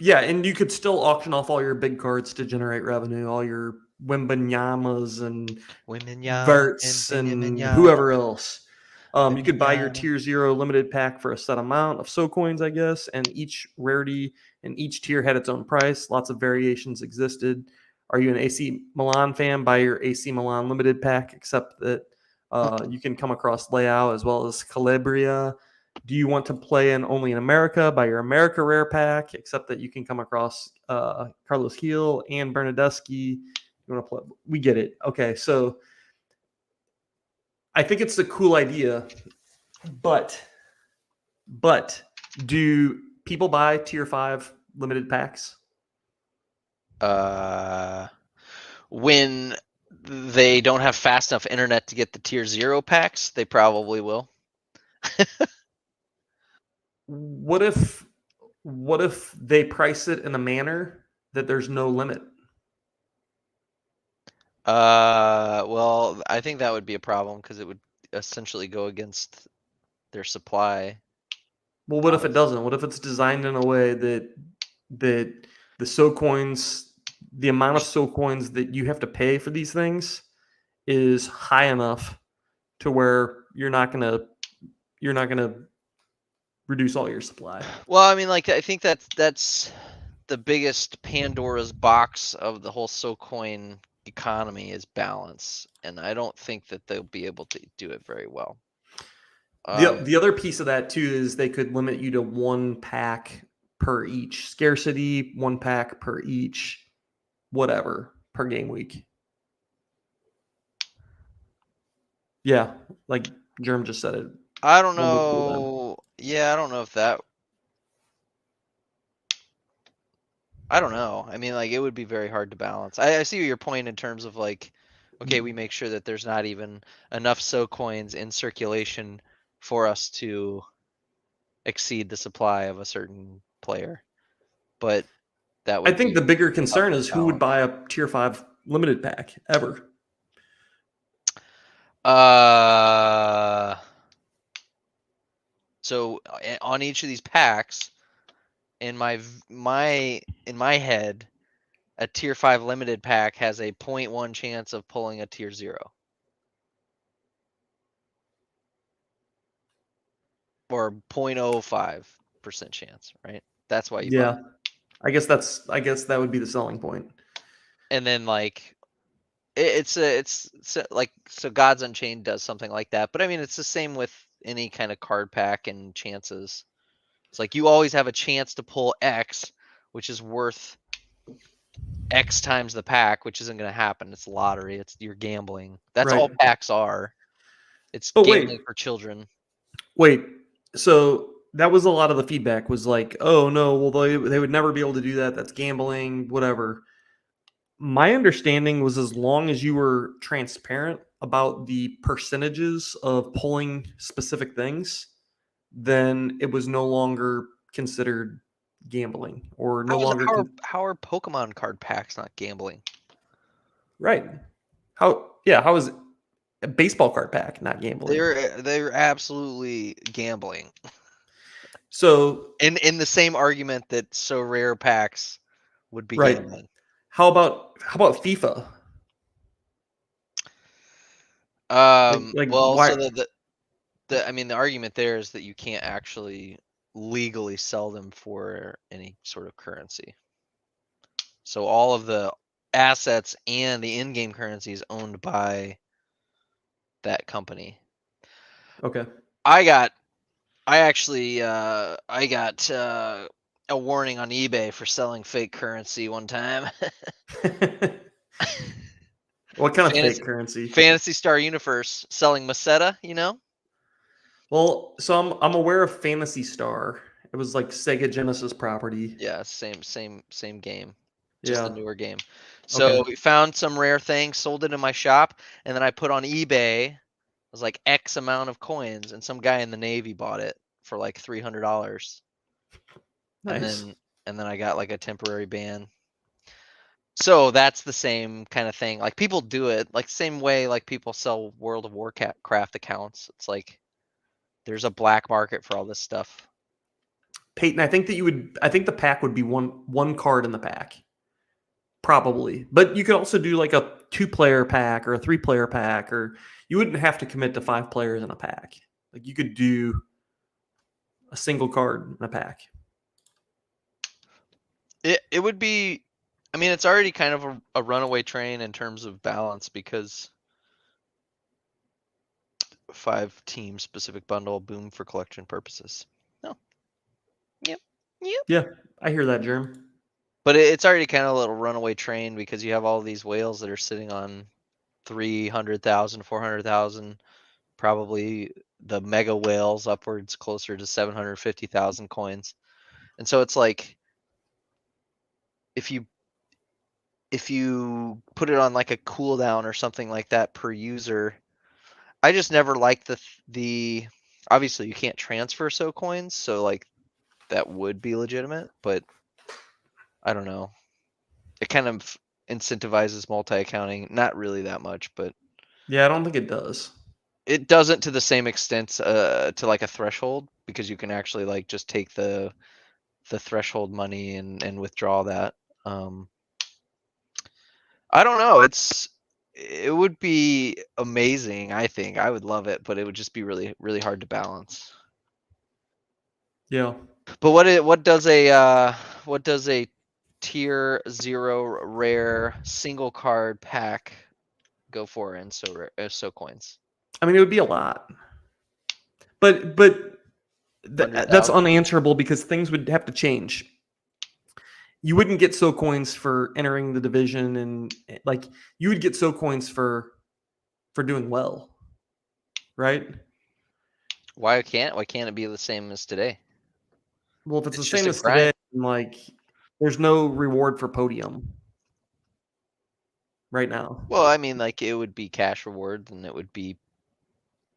Yeah, and you could still auction off all your big cards to generate revenue, all your Wimbanyamas and Verts and whoever else. You could buy your tier 0 limited pack for a set amount of so coins, I guess, and each rarity and each tier had its own price. Lots of variations existed. Are you an AC Milan fan? Buy your AC Milan limited pack, except that you can come across Leao as well as Calabria. Do you want to play only in America? Buy your America rare pack, except that you can come across Carlos Gil and Bernadeschi. You want to play? We get it. Okay, so I think it's a cool idea, but do people buy tier 5 limited packs? When they don't have fast enough internet to get the tier 0 packs, they probably will. What if they price it in a manner that there's no limit? Well, I think that would be a problem because it would essentially go against their supply. Well, what if it doesn't? What if it's designed in a way that the so coins, the amount of so coins that you have to pay for these things is high enough to where you're not gonna reduce all your supply? Well, I mean, like I think that's the biggest Pandora's box of the whole SoCoin economy is balance, and I don't think that they'll be able to do it very well. The other piece of that too is they could limit you to one pack per each. Scarcity, 1 pack per each, whatever, per game week. Yeah, like Germ just said it. I don't One would cool down. know. Yeah, I don't know if that. I don't know. I mean, like, it would be very hard to balance. I see your point in terms of like, okay, we make sure that there's not even enough so coins in circulation for us to exceed the supply of a certain player. But that I would think the be bigger tough concern to is who would balance. buy a tier 5 limited pack ever. So on each of these packs, in my head, a tier 5 limited pack has a 0.1 chance of pulling a tier 0. Or 0.05% chance, right? That's why you buy. Yeah. I guess that would be the selling point. And then like it's like, so Gods Unchained does something like that, but I mean it's the same with any kind of card pack and chances. It's like you always have a chance to pull X, which is worth X times the pack, which isn't going to happen. It's lottery. It's you're gambling. That's all Right. packs are. It's But gambling for children. wait. So that was a lot of the feedback was like, oh no, well they would never be able to do that. That's gambling, whatever. My understanding was as long as you were transparent about the percentages of pulling specific things, then it was no longer considered gambling or no longer How are Pokemon card packs not gambling? right. How is a baseball card pack not gambling? They're absolutely gambling. So In the same argument that so rare packs would be right. gambling. How about FIFA? Like Well, why? so I mean the argument there is that you can't actually legally sell them for any sort of currency. So all of the assets and the in-game currency is owned by that company. Okay. I got a warning on eBay for selling fake currency one time. What kind of Fantasy, fake currency? Fantasy Star Universe selling Meseta, you know? Well, so I'm aware of Fantasy Star. It was like Sega Genesis property. Yeah, same game. Just a Yeah. newer game. Okay. So we found some rare thing, sold it in my shop, and then I put on eBay. It was like X amount of coins, and some guy in the Navy bought it for like $300. And Nice. then I got like a temporary ban. So that's the same kind of thing. Like people do it like same way like people sell World of Warcraft accounts. It's like there's a black market for all this stuff. Peyton, I think the pack would be one card in the pack. Probably. But you could also do like a 2-player pack or a 3-player pack, or you wouldn't have to commit to 5 players in a pack. Like you could do a single card in a pack. It would be, I mean, it's already kind of a runaway train in terms of balance because 5 team specific bundle, boom for collection purposes. No. Yep. Yeah, I hear that, Germ. But it's already kind of a little runaway train because you have all these whales that are sitting on 300,000, 400,000, probably the mega whales upwards closer to 750,000 coins. And so it's like if you put it on like a cooldown or something like that per user, I just never liked the obviously you can't transfer so coins, so like that would be legitimate, but I don't know. It kind of incentivizes multi-accounting, not really that much, but Yeah, I don't think it does. it doesn't to the same extent to like a threshold because you can actually like just take the threshold money and withdraw that. I don't know. It would be amazing. I think I would love it, but it would just be really really hard to balance. Yeah. But what does a tier 0 rare single card pack go for in so coins? I mean, it would be a lot. But That's unanswerable because things would have to change. You wouldn't get so coins for entering the division, and like you would get so coins for doing well, right? Why can't it be the same as today? Well, if it's the It's just same a as grind. today, like there's no reward for podium right now. Well, I mean, like it would be cash reward, and it would be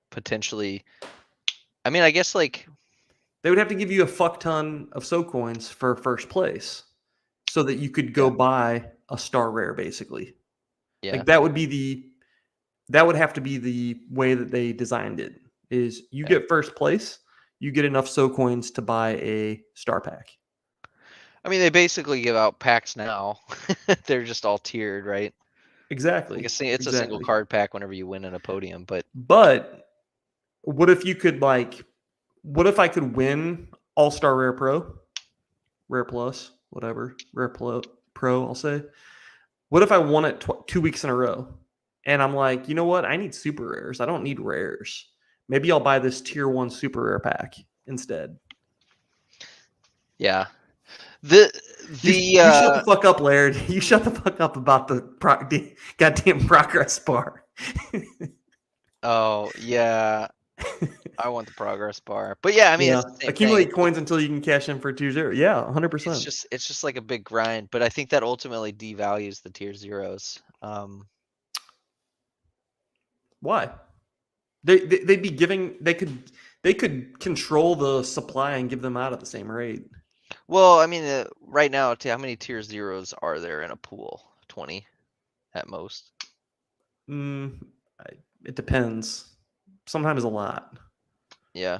potentially. I mean, I guess like They would have to give you a fuck ton of so coins for first place, so that you could go buy a star rare, basically. yeah, Like that would have to be the way that they designed it. Is you Yeah. get first place, you get enough so coins to buy a star pack. I mean, they basically give out packs now. They're just all tiered, right? Exactly. Like it's a single card pack whenever you win in a podium, but But what if you could what if I could win All-Star Rare Pro, Rare Plus, whatever, Rare Pro, I'll say. What if I won it 2 weeks in a row? And I'm like, you know what? I need super rares. I don't need rares. Maybe I'll buy this tier 1 super rare pack instead. yeah. You shut the fuck up, Laird. You shut the fuck up about the goddamn progress bar. Oh yeah, I want the progress bar, but yeah, I mean, it's the same accumulate thing. coins until you can cash in for tier 0. Yeah, 100%. It's just like a big grind, but I think that ultimately devalues the tier zeros. Why? They'd be giving. They could control the supply and give them out at the same rate. Well, I mean, right now, how many tier zeros are there in a pool? 20 at most. It depends. Sometimes a lot. Yeah.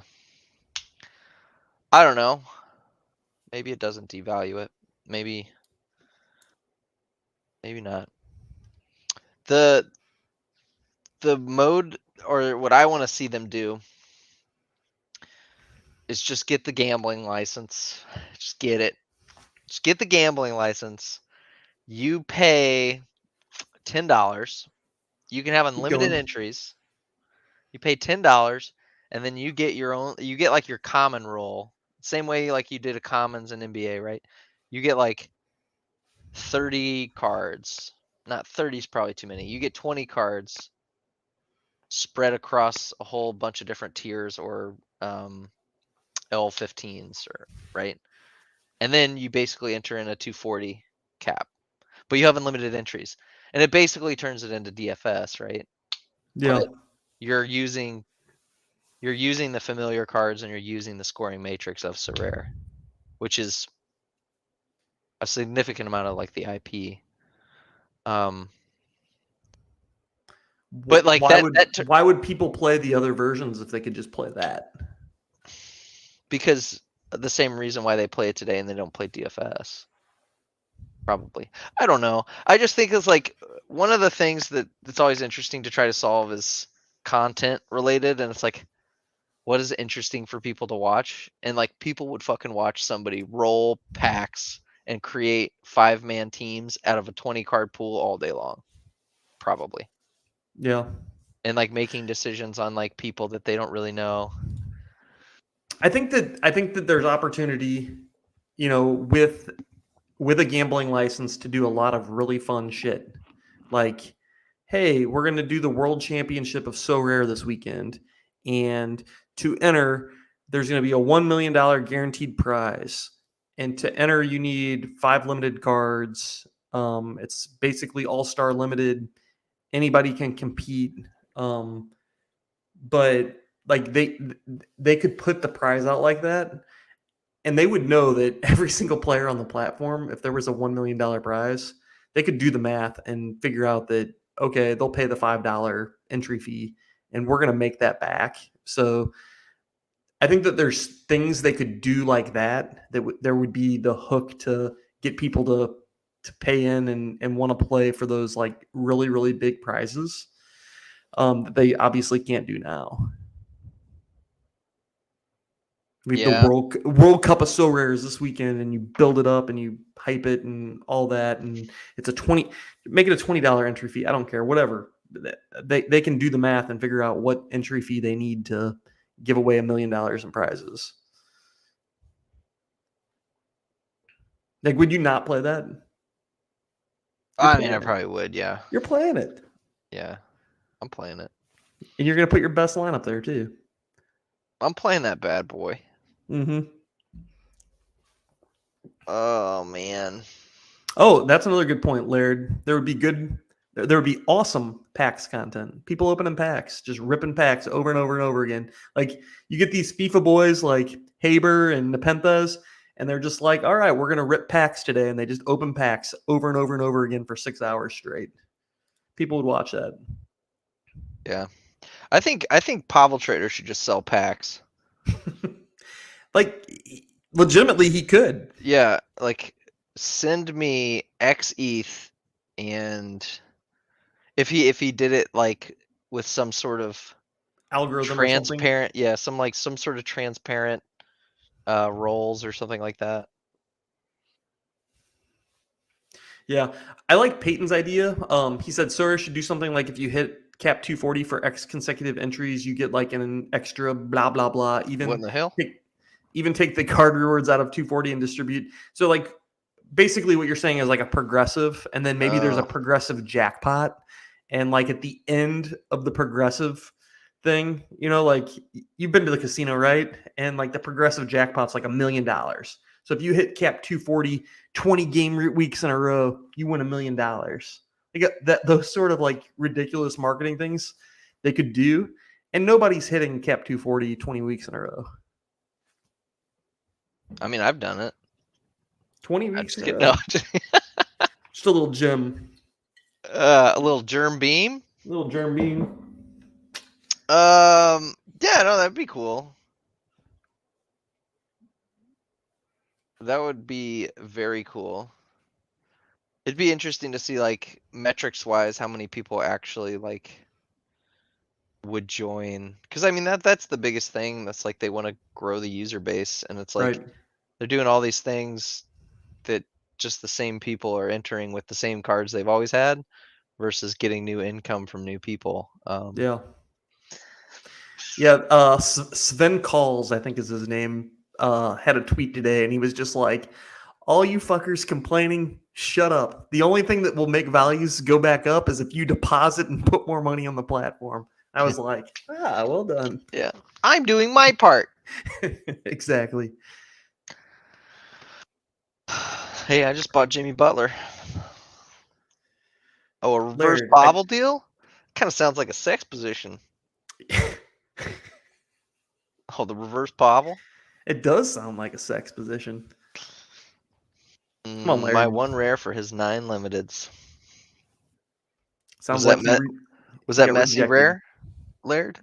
I don't know. Maybe it doesn't devalue it. Maybe not. The mode, or what I want to see them do, is just get the gambling license. Just get it. Just get the gambling license. You pay $10. You can have unlimited entries. You pay $10, and then you get your own. You get like your common roll. Same way like you did a commons in NBA, right? You get like 30 cards. Not 30 is probably too many. You get 20 cards spread across a whole bunch of different tiers or L15s, right? And then you basically enter in a 240 cap, but you have unlimited entries, and it basically turns it into DFS, right? Yeah. But you're using the familiar cards and you're using the scoring matrix of Sorare, which is a significant amount of like the IP. But like why would people play the other versions if they could just play that? Because the same reason why they play it today and they don't play DFS. Probably. I don't know. I just think it's like one of the things that's always interesting to try to solve is content related, and it's like, what is interesting for people to watch? And like people would fucking watch somebody roll packs and create 5-man teams out of a 20 card pool all day long. Probably. Yeah. And like making decisions on like people that they don't really know. I think that there's opportunity, with a gambling license to do a lot of really fun shit. Like, hey, we're going to do the World Championship of So Rare this weekend, and to enter, there's going to be a $1 million guaranteed prize. And to enter, you need 5 limited cards. It's basically all-star limited. Anybody can compete. But like they could put the prize out like that, and they would know that every single player on the platform, if there was a $1 million prize, they could do the math and figure out that, okay, they'll pay the $5 entry fee and we're going to make that back. So I think that there's things they could do like that there would be the hook to get people to pay in and want to play for those like really, really big prizes that they obviously can't do now. We have the World Cup of So Rares this weekend, and you build it up and you hype it and all that, and it's make it a $20 entry fee. I don't care, whatever. They can do the math and figure out what entry fee they need to give away $1 million in prizes. Like, would you not play that? I mean, playing I it. probably would. Yeah. You're playing it, Yeah. I'm playing it. and you're gonna put your best lineup there too. I'm playing that bad boy. Mm-hmm. Oh man. Oh, that's another good point, Laird. There would be good. There would be awesome packs content. People opening packs, just ripping packs over and over and over again. Like you get these FIFA boys like Haber and Nepenthes, and they're just like, "All right, we're gonna rip packs today," and they just open packs over and over and over again for 6 hours straight. People would watch that. Yeah. I think Pavel Trader should just sell packs. Like, legitimately, he could. Yeah, like send me X ETH, and if he did it like with some sort of Algorithm or something. transparent, yeah, some sort of transparent roles or something like that. Yeah, I like Peyton's idea. He said Sora should do something like if you hit cap 240 for X consecutive entries, you get like an extra blah blah blah. What in Even the hell? take the card rewards out of 240 and distribute. So like basically what you're saying is like a progressive, and then maybe there's a Oh, progressive jackpot, and like at the end of the progressive thing, you know, like you've been to the casino, right? And like the progressive jackpot's like $1 million. So if you hit cap 240 20 weeks in a row, you win $1 million. Like that, those sort of like ridiculous marketing things they could do, and nobody's hitting cap 240 20 weeks in a row. I mean, I've done it. 20 I'm weeks just in a kidding. row. No, Just a little gem. a little germ beam. A little germ bean. Yeah, no, that'd be cool. That would be very cool. It'd be interesting to see like metrics wise how many people actually like would join. Cause I mean that's the biggest thing. That's like they want to grow the user base, and it's like Right. they're doing all these things that just the same people are entering with the same cards they've always had versus getting new income from new people. Yeah. Yeah. Sven Calls, I think is his name, had a tweet today, and he was just like, all you fuckers complaining, shut up. The only thing that will make values go back up is if you deposit and put more money on the platform. I was like, well done. Yeah. I'm doing my part. Exactly. Hey, I just bought Jimmy Butler. Oh, a reverse Laird, Pavel deal? Kind of sounds like a sex position. Oh, the reverse Pavel? it does sound like a sex position. Come on, My Laird. one rare for his 9 limiteds. Sounds Was like that was he that got messy rejected. rare, Laird?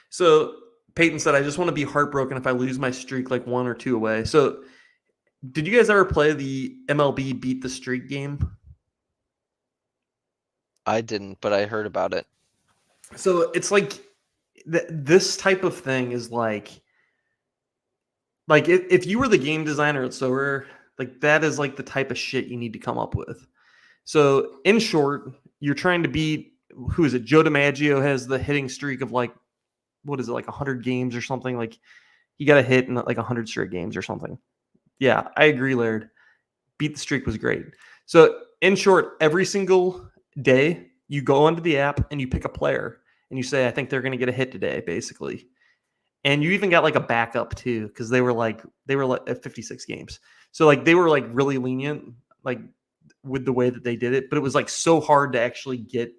So Peyton said, I just want to be heartbroken if I lose my streak like 1 or 2 away. So did you guys ever play the MLB Beat the Streak game? I didn't, but I heard about it. So it's like this type of thing is like if you were the game designer at Sorare, like that is like the type of shit you need to come up with. So in short, you're trying to beat, who is it? Joe DiMaggio has the hitting streak of like, what is it, like 100 games or something? Like he got a hit in like 100 straight games or something. Yeah, I agree, Laird. Beat the streak was great. So in short, every single day you go onto the app and you pick a player and you say, I think they're going to get a hit today, basically. And you even got like a backup too, because they were like at 56 games. So like they were like really lenient, like with the way that they did it. But it was like so hard to actually get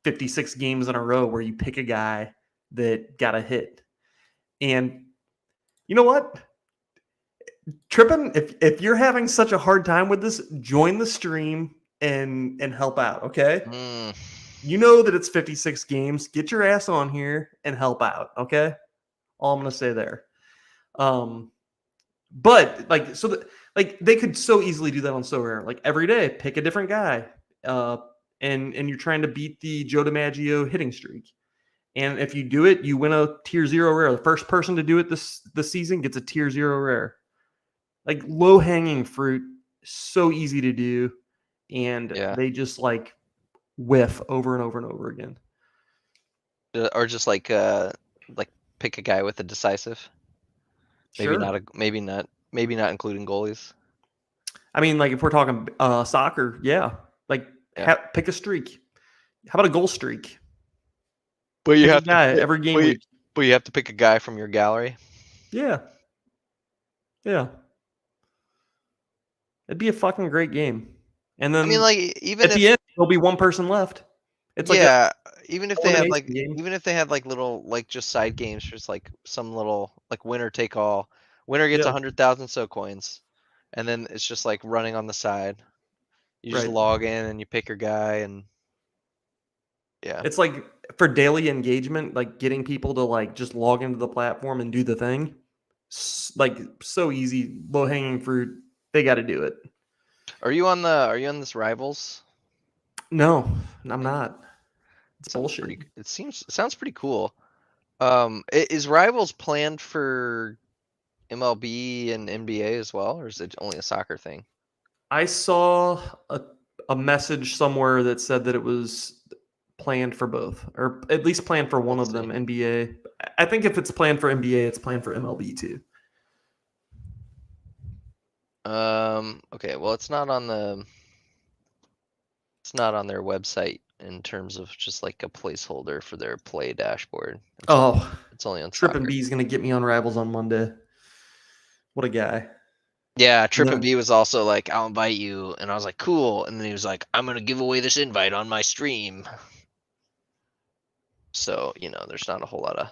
56 games in a row where you pick a guy that got a hit. And you know what? Trippin, if you're having such a hard time with this, join the stream and help out, okay? You know that it's 56 games. Get your ass on here and help out, okay? All I'm gonna say there. But like so that like they could so easily do that on Sorare. Like every day, pick a different guy. And you're trying to beat the Joe DiMaggio hitting streak. And if you do it, you win a tier 0 rare. The first person to do it this season gets a tier 0 rare. Like low hanging fruit, so easy to do, and Yeah. they just like whiff over and over and over again. Or just like pick a guy with a decisive. Maybe Sure. not maybe not including goalies. I mean, like if we're talking soccer, yeah. Like Yeah. pick a streak. How about a goal streak? But you Pick a have to guy every game but you, week. but you have to pick a guy from your gallery. Yeah. Yeah. It'd be a fucking great game. And I mean, then like even at the if end, there'll be one person left. It's like a yeah, even if they had elimination like game. even if they had like little like just side games, just like some little like winner take all. Winner gets Yeah. 100,000 so coins, and then it's just like running on the side. You just Right. log in and you pick your guy, and yeah. It's like for daily engagement, like getting people to like just log into the platform and do the thing. Like so easy, low hanging fruit. They got to do it. Are you on this Rivals No, I'm thing? not. It's bullshit. It sounds pretty cool. Is Rivals planned for MLB and NBA as well, or is it only a soccer thing? I saw a message somewhere that said that it was planned for both, or at least planned for one Let's of see. them. NBA. I think if it's planned for NBA, it's planned for MLB too. Okay, well, it's not on their website in terms of just like a placeholder for their play dashboard. Oh, It's only on Trippin' soccer. B is gonna get me on Rivals on Monday. What a guy! Yeah, Trip and No, B was also like, I'll invite you, and I was like, cool. And then he was like, I'm gonna give away this invite on my stream. So, there's not a whole lot of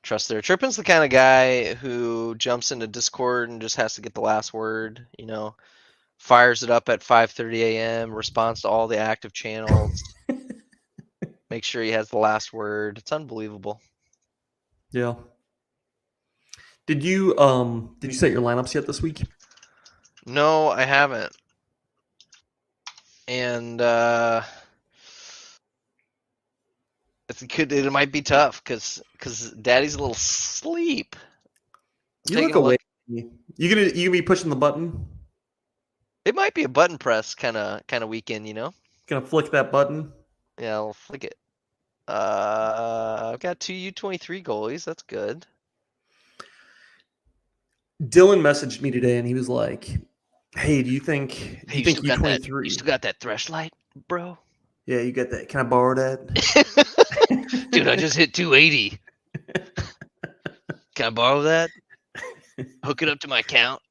trust there. Trippin's the kind of guy who jumps into Discord and just has to get the last word, fires it up at 5:30 a.m., responds to all the active channels, make sure he has the last word. It's unbelievable. yeah. Did you set your lineups yet this week? No, I haven't. And it might be tough because Daddy's a little sleep. You Taking look a away. look. You gonna be pushing the button? It might be a button press kind of weekend, Gonna flick that button? Yeah, I'll flick it. I've got two U23 goalies. That's good. Dylan messaged me today and he was like, "Hey, do you think Hey, you you still got twenty that? You three? still got that thresh light, bro? Yeah, you got that? Can I borrow that?" Dude, I just hit 280. Can I borrow that? Hook it up to my account.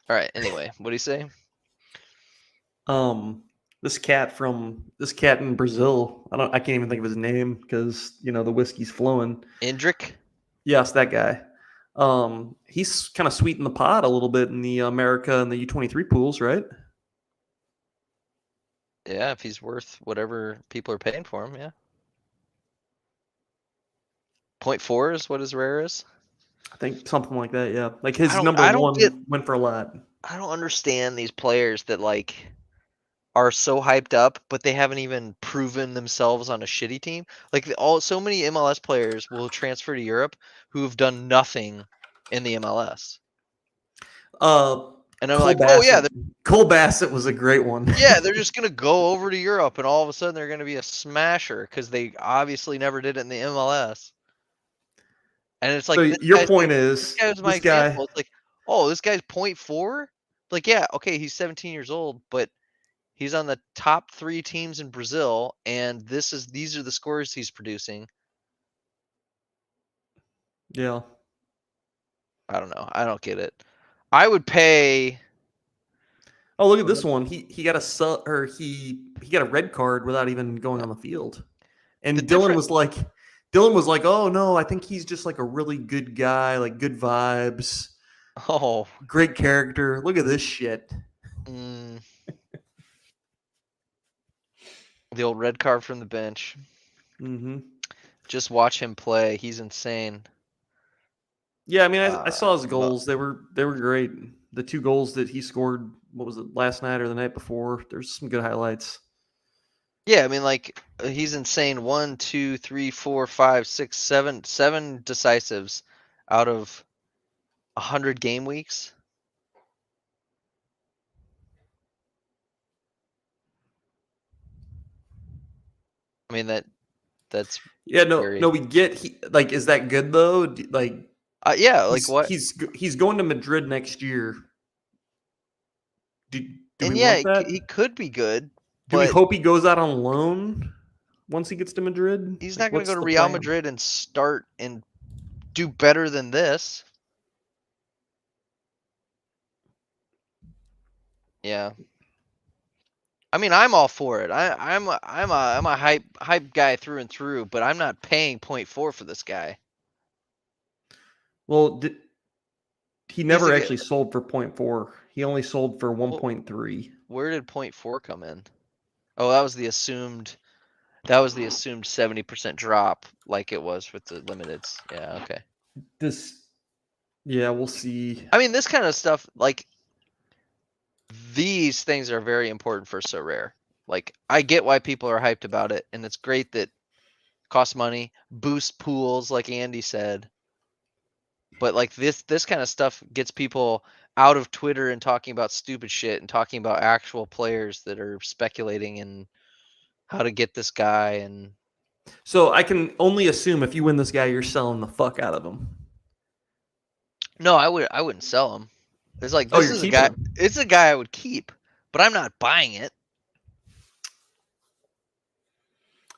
All right. Anyway, what do you say? This cat in Brazil. I can't even think of his name because the whiskey's flowing. Indrik? Yes, that guy. He's kind of sweetened the pot a little bit in the America and the U23 pools, right? Yeah, if he's worth whatever people are paying for him, yeah. 0.4 is what his rare is. I think something like that. Yeah, like his I don't. number I don't get. one went for a lot. I don't understand these players that like are so hyped up, but they haven't even proven themselves on a shitty team. Like so many MLS players will transfer to Europe who have done nothing in the MLS. And I'm Cole like, oh yeah, Bassett. Cole Bassett was a great one. yeah, they're just gonna go over to Europe, and all of a sudden they're gonna be a smasher because they obviously never did it in the MLS. And it's like So this your guy's point is this guy was my this guy. example. It's like, oh, this guy's 0.4. Like, yeah, okay, he's 17 years old, but he's on the top 3 teams in Brazil, and these are the scores he's producing. Yeah. I don't know. I don't get it. I would pay. Oh, look at this one. He got he got a red card without even going on the field. And The Dylan different. was like, "Oh no, I think he's just like a really good guy, like good vibes, Oh, great character. Look at this shit." the old red card from the bench. Mm-hmm. Just watch him play. He's insane. Yeah, I mean, I saw his But goals. They were great. The 2 goals that he scored, what was it, last night or the night before? There's some good highlights. yeah, I mean, like he's insane. 1, 2, 3, 4, 5, 6, 7, 7 decisives out of 100 game weeks. I mean that's Yeah, no, very. no, we get he like is that good though? Like Yeah, like what? He's going to Madrid next year. Do And we yeah, want that? he could be good, Do we but hope he goes out on loan once he gets to Madrid? he's Like, not going to what's go to the Real plan? Madrid and start and do better than this. Yeah. I mean, I'm all for it. I'm a hype guy through and through, but I'm not paying 0.4 for this guy. Well, he He's never a actually sold for 0.4. He only sold for Well, 1.3. where did 0.4 come in? Oh, that was the assumed 70% drop like it was with the limiteds. Yeah, okay. Yeah, we'll see. I mean, this kind of stuff, like these things are very important for So Rare. Like, I get why people are hyped about it, and it's great that it costs money, boost pools, like Andy said. But like this kind of stuff gets people out of Twitter and talking about stupid shit and talking about actual players that are speculating in how to get this guy. And So I can only assume if you win this guy, you're selling the fuck out of him. no, I wouldn't sell him. It's like Oh, this you're is a keeping guy. him. It's a guy I would keep, but I'm not buying it.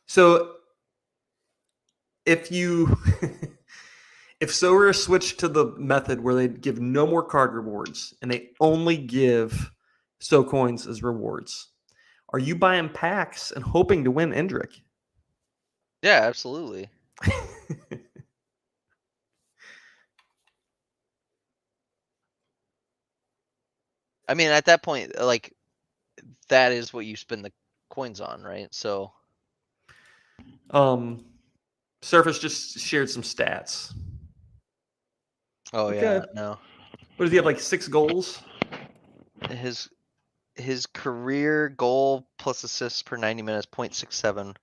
So if you if Sorare switched to the method where they give no more card rewards and they only give So coins as rewards, are you buying packs and hoping to win Endrick? Yeah, absolutely. I mean, at that point, like that is what you spend the coins on, right? So Surface just shared some stats. oh Okay. yeah, no. What does he have? Like 6 goals? His career goal plus assists per 90 minutes 0.67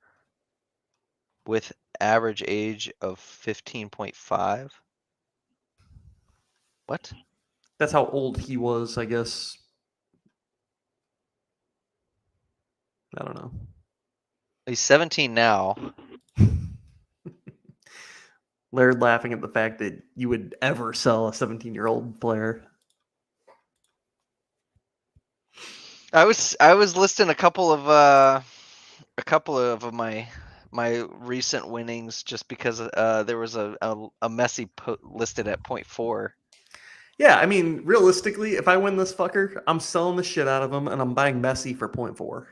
with average age of 15.5. What? That's how old he was, I guess. I don't know. He's 17 now. Laird laughing at the fact that you would ever sell a 17-year-old player. I was listing a couple of my recent winnings just because there was a Messi listed at 0.4. Yeah, I mean, realistically, if I win this fucker, I'm selling the shit out of him and I'm buying Messi for 0.4.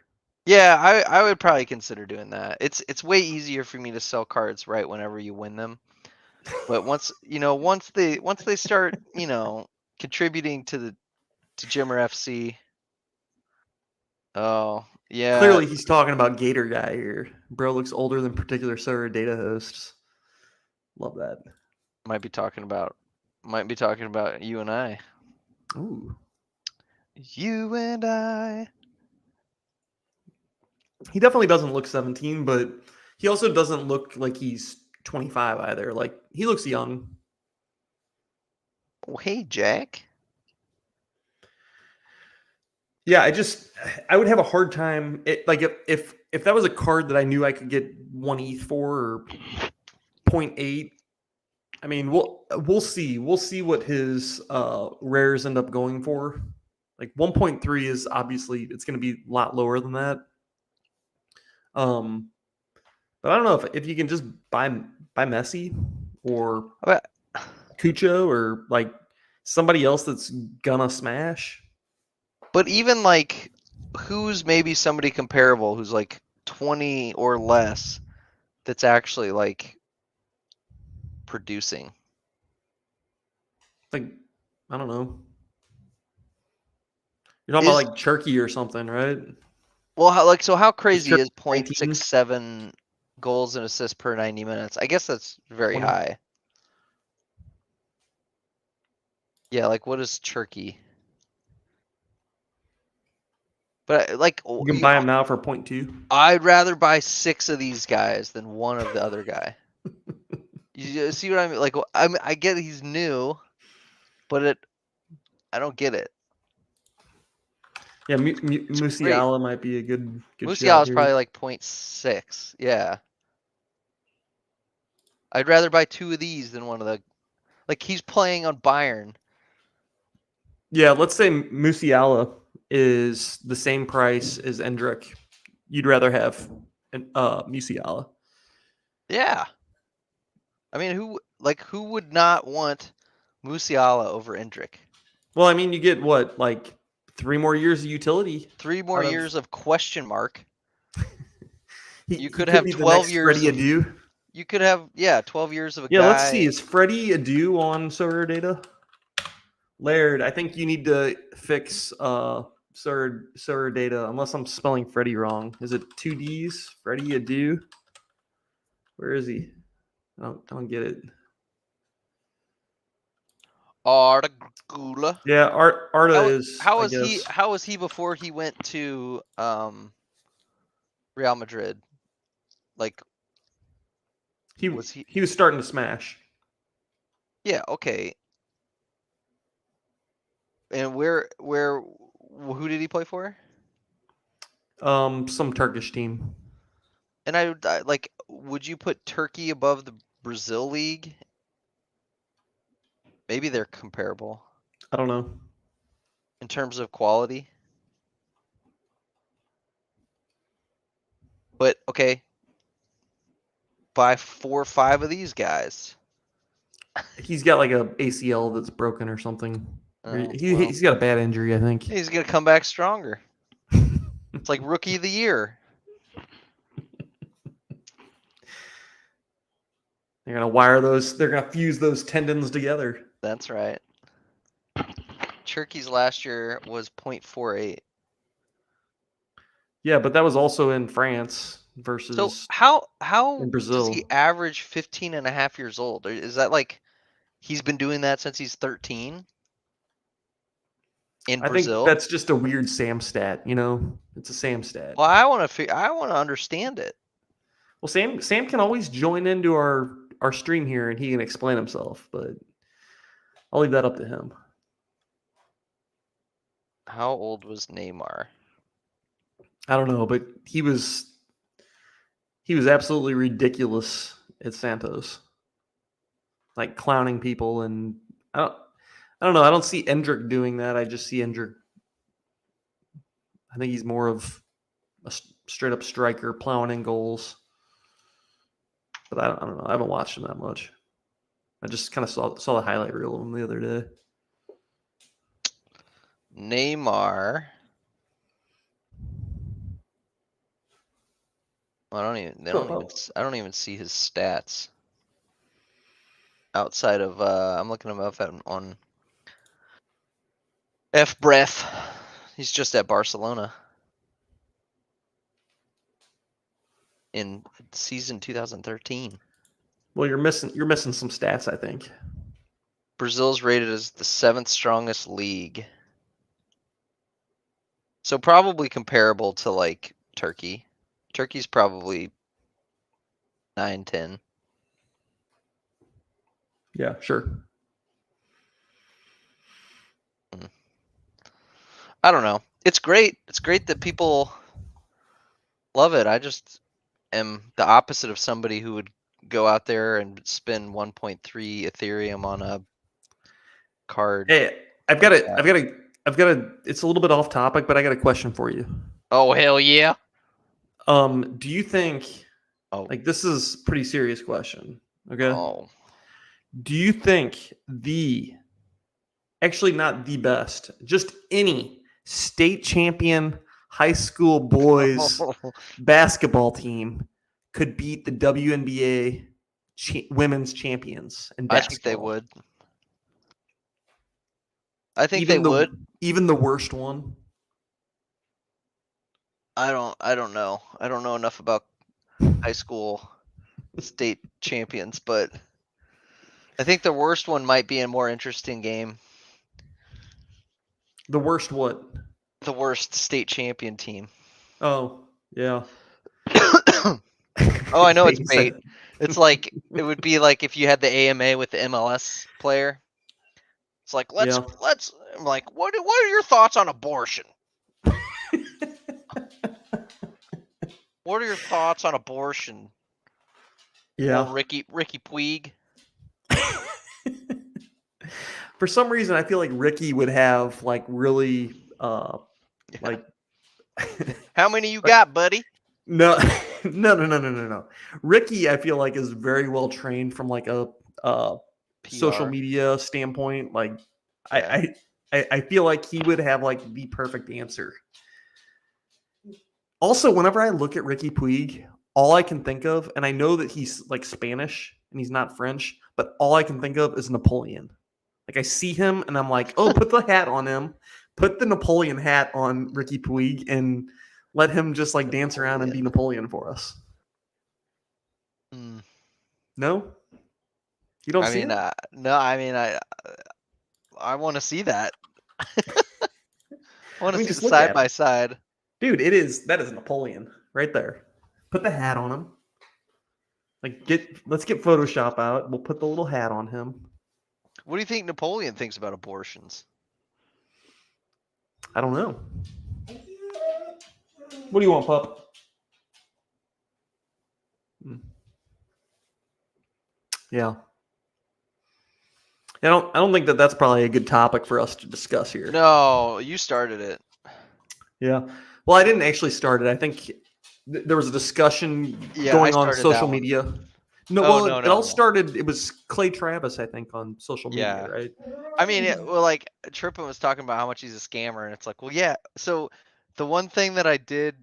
Yeah, I would probably consider doing that. It's way easier for me to sell cards right whenever you win them. But once they start, contributing to Jimmer FC. Oh, yeah. Clearly, he's talking about Gator Guy here. Bro looks older than particular server data hosts. Love that. Might be talking about you and I. Ooh. You and I. He definitely doesn't look 17, but he also doesn't look like he's 25 either. Like, he looks young. Oh, hey, Jack. Yeah, I would have a hard time. Like if that was a card that I knew I could get 1 ETH for or 0.8. I mean, we'll see. We'll see what his rares end up going for. Like 1.3 is obviously it's going to be a lot lower than that. But I don't know if you can just buy Messi or But Cucho or like somebody else that's gonna smash. even like, who's maybe somebody comparable who's like 20 or less that's actually like producing? Like I don't know. You're talking about like Turkey or something, right? Well, how crazy Turkey is 19? 0.67 goals and assists per 90 minutes? I guess that's very 20. high. Yeah, like what is Turkey? But like, You can buy him now for 0.2. I'd rather buy 6 of these guys than one of the other guy. You see what I mean? Like, I get he's new, but I don't get it. Yeah, Musiala might be a good Musiala shot is here. probably like 0.6. Yeah. I'd rather buy 2 of these than one of the. Like he's playing on Bayern. Yeah, let's say Musiala is the same price as Endrick. You'd rather have Musiala. Yeah. I mean, who would not want Musiala over Endrick? Well, I mean, you get what, like 3 more years of utility 3 more out of. years of question mark. He You could could have be the 12 next years Freddie of. Adu. You could have 12 years of a Yeah, let's see. guy. Is Freddie Adu on Sorare data? Laird, I think you need to fix Sorare data, unless I'm spelling Freddie wrong. Is it 2Ds? Freddie Adu? Where is he? I don't get it. Arda. Yeah, Arda is, How I was he? guess. How was he before he went to Real Madrid? Like, was he? He was starting to smash. Yeah, okay. And who did he play for? Some Turkish team. And I like, would you put Turkey above the Brazil league? Maybe they're comparable I don't know. in terms of quality. But okay, buy 4 or 5 of these guys. He's got like a ACL that's broken or something. Oh, well, He's got a bad injury, I think. he's gonna come back stronger. It's like rookie of the year. They're gonna wire those. They're gonna fuse those tendons together. That's right. Turkey's last year was 0.48. Yeah, but that was also in France So versus how in does Brazil. he average 15 and a half years old? Or is that like he's been doing that since he's 13 in I think Brazil? that's just a weird Sam stat. You know, it's a Sam stat. Well, I want to understand it. Well, Sam can always join into our stream here and he can explain himself, but I'll leave that up to him. How old was Neymar? I don't know, but he was absolutely ridiculous at Santos, like clowning people, and I don't know. I don't see Endrick doing that. I just see Endrick. I think he's more of a straight up striker, plowing in goals. But I don't know. I haven't watched him that much. I just kind of saw the highlight reel of him the other day. Neymar. I don't even see his stats. Outside of I'm looking him up on F breath. He's just at Barcelona in season 2013. Well, you're missing some stats, I think. Brazil's rated as the 7th strongest league. So probably comparable to like Turkey. Turkey's probably 9, 10. Yeah, sure. I don't know. It's great. It's great that people love it. I just am the opposite of somebody who would go out there and spend 1.3 Ethereum on a card. Hey, I've got a. It's a little bit off topic, but I got a question for you. Oh hell yeah! Do you think? Oh. Like, this is a pretty serious question. Okay. Oh. Do you think actually not the best, just any state champion high school boys basketball team could beat the WNBA women's champions in basketball? I think they would. I think they would. Even the worst one. I don't know. I don't know enough about high school state champions, but I think the worst one might be a more interesting game. The worst what? The worst state champion team. Oh, yeah. Oh, I know it's bait. It's like it would be like if you had the AMA with the MLS player. It's like let's I'm like, what are your thoughts on abortion? What are your thoughts on abortion? Yeah. Ricky Puig. For some reason, I feel like Ricky would have like really like How many you like- got, buddy? no, no. Ricky, I feel like is very well trained from like a social PR. media standpoint. Like, Yeah. I feel like he would have like the perfect answer. Also, whenever I look at Ricky Puig, all I can think of, and I know that he's like Spanish and he's not French, but all I can think of is Napoleon. Like I see him and I'm like, oh, put the hat on him, put the Napoleon hat on Ricky Puig, and let him just like dance around and be Napoleon for us. Mm. No, you don't I see mean, it? no. I mean, I want to see that. I want to mean, see just the look at side him. by side. Dude, that is Napoleon right there. Put the hat on him. Like let's get Photoshop out. We'll put the little hat on him. What do you think Napoleon thinks about abortions? I don't know. What do you want, pup? Yeah. I don't think that that's probably a good topic for us to discuss here. No, you started it. Yeah. Well, I didn't actually start it. I think there was a discussion Yeah, going I on started social that one. media. No, Oh, well, no, it all no. started. It was Clay Travis, I think, on social media, Yeah. right? I mean, well, like Trippin was talking about how much he's a scammer, and it's like, well, yeah. So the one thing that I did,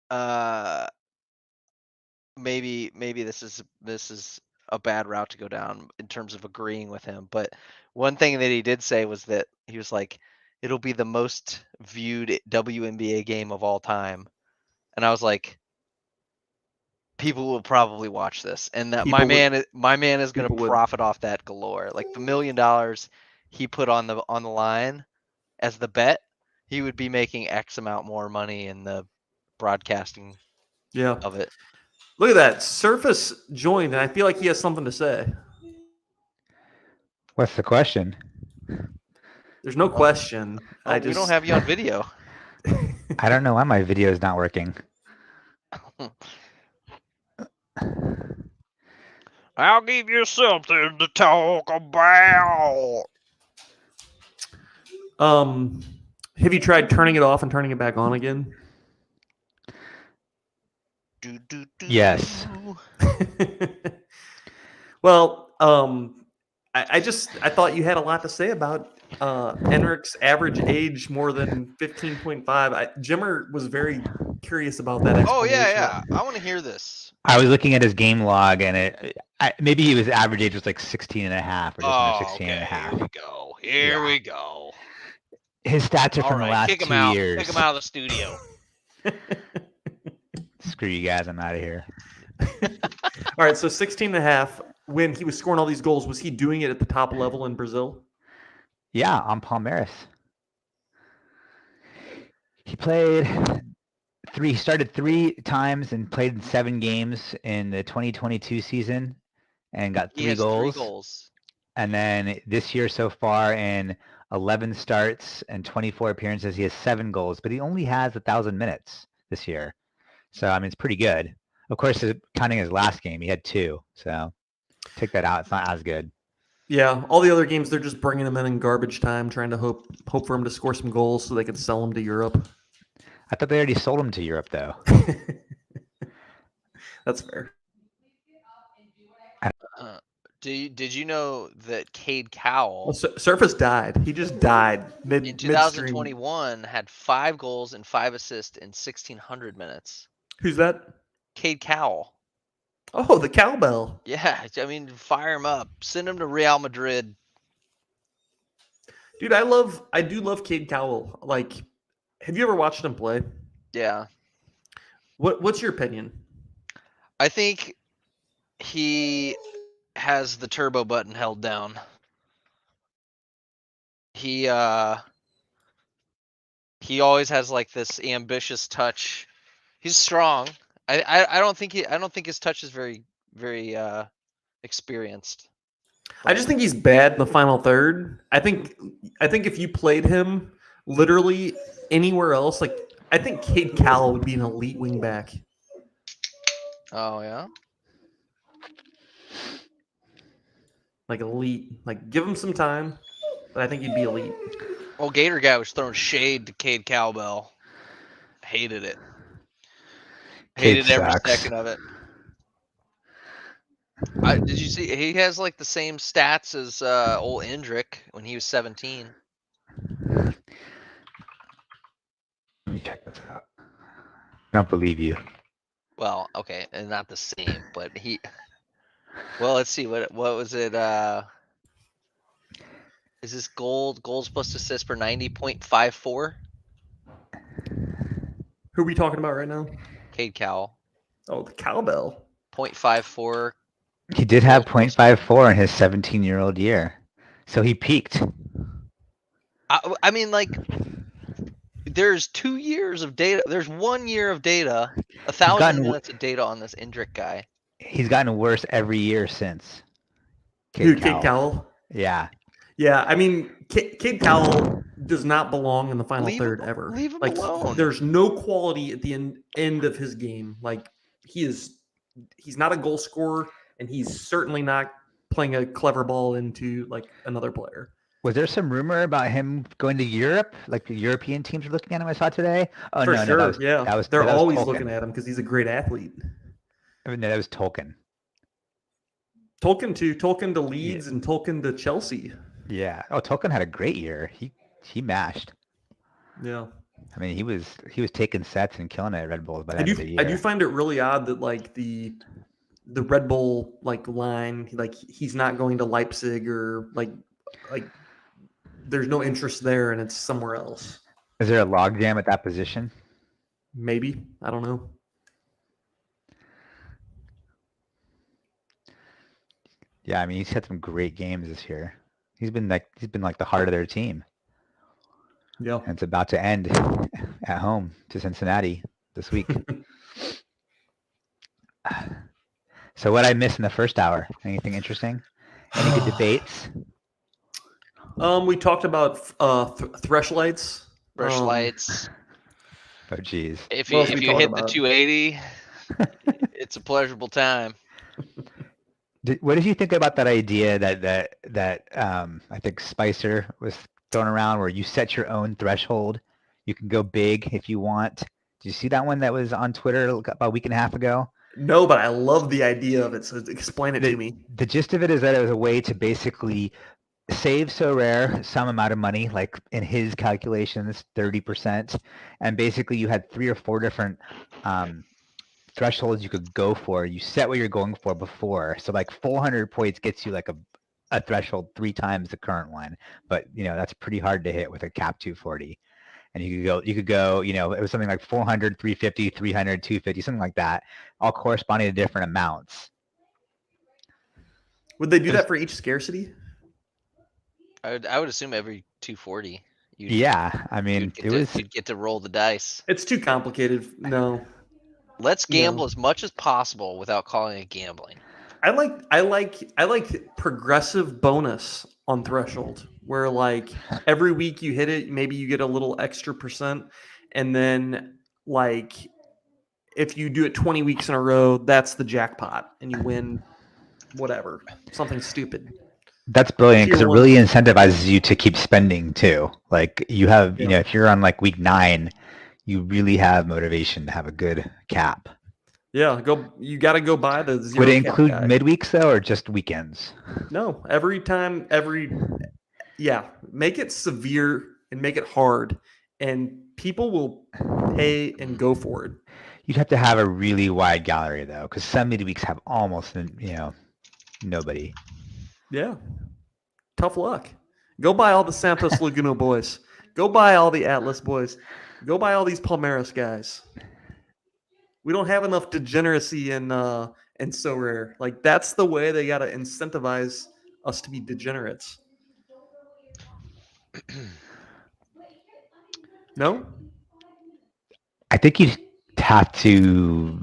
uh, maybe this is a bad route to go down in terms of agreeing with him, but one thing that he did say was that he was like, it'll be the most viewed WNBA game of all time, and I was like, people will probably watch this, and that People would- my man is going to people would. profit off that galore. Like the $1 million he put on the line as the bet, he would be making X amount more money in the broadcasting Yeah. of it. Look at that. Surface joined, and I feel like he has something to say. What's the question? There's no question. Oh, we don't have you on video. I don't know why my video is not working. I'll give you something to talk about. Have you tried turning it off and turning it back on again? Yes. Well, I thought you had a lot to say about Enric's average age more than 15.5. Jimmer was very curious about that. Oh yeah, explanation. yeah. I want to hear this. I was looking at his game log and maybe his average age was like 16 and a half or just under 16 and a half. Here we go. Here Yeah. we go. His stats are All from the right, last kick him 2 out. years. Kick him out of the studio. Screw you guys, I'm out of here. All right, so 16 and a half. When he was scoring all these goals, was he doing it at the top level in Brazil? Yeah, on Palmeiras. He started 3 times and played in 7 games in the 2022 season and got He 3 has goals. 3 goals. And then this year so far in 11 starts and 24 appearances, he has 7 goals, but he only has 1,000 minutes this year. So, I mean, it's pretty good. Of course, counting his last game, he had 2. So take that out. It's not as good. Yeah, all the other games, they're just bringing him in garbage time, trying to hope for him to score some goals so they can sell him to Europe. I thought they already sold him to Europe, though. That's fair. Did you know that Cade Cowell Well, Surface died. He just died in midstream. 2021 had 5 goals and 5 assists in 1,600 minutes? Who's that? Cade Cowell. Oh, the cowbell. Yeah, I mean, fire him up. Send him to Real Madrid. Dude, I do love Cade Cowell. Like, have you ever watched him play? Yeah. What's your opinion? I think he has the turbo button held down. He always has like this ambitious touch. He's strong. I don't think his touch is very experienced. I just think he's bad in the final third. I think if you played him literally anywhere else, like I think Cade Cowell would be an elite wingback. Oh yeah. like elite. Like give him some time, but I think he'd be elite. Well, Gator guy was throwing shade to Cade Cowbell. Hated it. Cade Hated every sucks. second of it. Did you see? He has like the same stats as old Endrick when he was 17. Let me check this out. I don't believe you. Well, okay, and not the same, but he. Well, let's see. What was it? Is this goals plus assists per 90.54? Who are we talking about right now? Cade Cowell. Oh, the cowbell. 0.54. He did have Goals 0.54 in his 17-year-old year. So he peaked. I mean, like, there's 2 years of data. There's 1 year of data. 1,000 gotten minutes of data on this Endrick guy. He's gotten worse every year since. Who, Cade Cade Cowell? Yeah. Yeah, I mean, Cade Cowell does not belong in the final Leave third him- ever. leave him like, alone. There's no quality at the end of his game. Like he's not a goal scorer, and he's certainly not playing a clever ball into like another player. Was there some rumor about him going to Europe? Like the European teams are looking at him, I saw today? Oh, For no, sure, no, that was, yeah. that was, They're that was always Tolkien. looking at him because he's a great athlete. No, that was Tolkien. Tolkien to Leeds and Tolkien to Chelsea. Yeah. Oh, Tolkien had a great year. He mashed. Yeah. I mean, he was taking sets and killing it at Red Bulls by the end of the year. I do find it really odd that like the Red Bull like line, like he's not going to Leipzig or like there's no interest there and it's somewhere else. Is there a logjam at that position? Maybe. I don't know. Yeah, I mean, he's had some great games this year. He's been like the heart of their team. Yeah. And it's about to end at home to Cincinnati this week. So what I missed in the first hour? Anything interesting? Any good debates? We talked about Thresh-Lights. Brush lights. Oh, geez. If what you else if we you talking hit the about? 280, it's a pleasurable time. What did you think about that idea that I think Spicer was throwing around, where you set your own threshold? You can go big if you want. Did you see that one that was on Twitter about a week and a half ago? No, but I love the idea of it. So explain it to me. The gist of it is that it was a way to basically save Sorare some amount of money, like in his calculations, 30%. And basically you had 3 or 4 different thresholds you could go for. You set what you're going for before. So like 400 points gets you like a threshold 3 times the current one. But you know, that's pretty hard to hit with a cap 240. And you could go, you know, it was something like 400, 350, 300, 250, something like that, all corresponding to different amounts. Would they do that for each scarcity? I would assume every 240. Yeah, I mean, You'd get to roll the dice. It's too complicated. No. Let's gamble No. as much as possible without calling it gambling. I like progressive bonus on threshold, where like every week you hit it, maybe you get a little extra percent, and then like if you do it 20 weeks in a row, that's the jackpot, and you win whatever, something stupid. That's brilliant because it Tier one. really incentivizes you to keep spending too. Like you have, you know, if you're on like week 9, you really have motivation to have a good cap. Yeah, you got to go buy the zero Would it cap include guy. midweeks though, or just weekends? No, yeah, make it severe and make it hard, and people will pay and go for it. You'd have to have a really wide gallery though, because some midweeks have almost, you know, nobody. Yeah. Tough luck. Go buy all the Santos Laguna boys. Go buy all the Atlas boys. Go buy all these Palmeiras guys. We don't have enough degeneracy in So Rare. Like that's the way they got to incentivize us to be degenerates. No? I think you'd have to.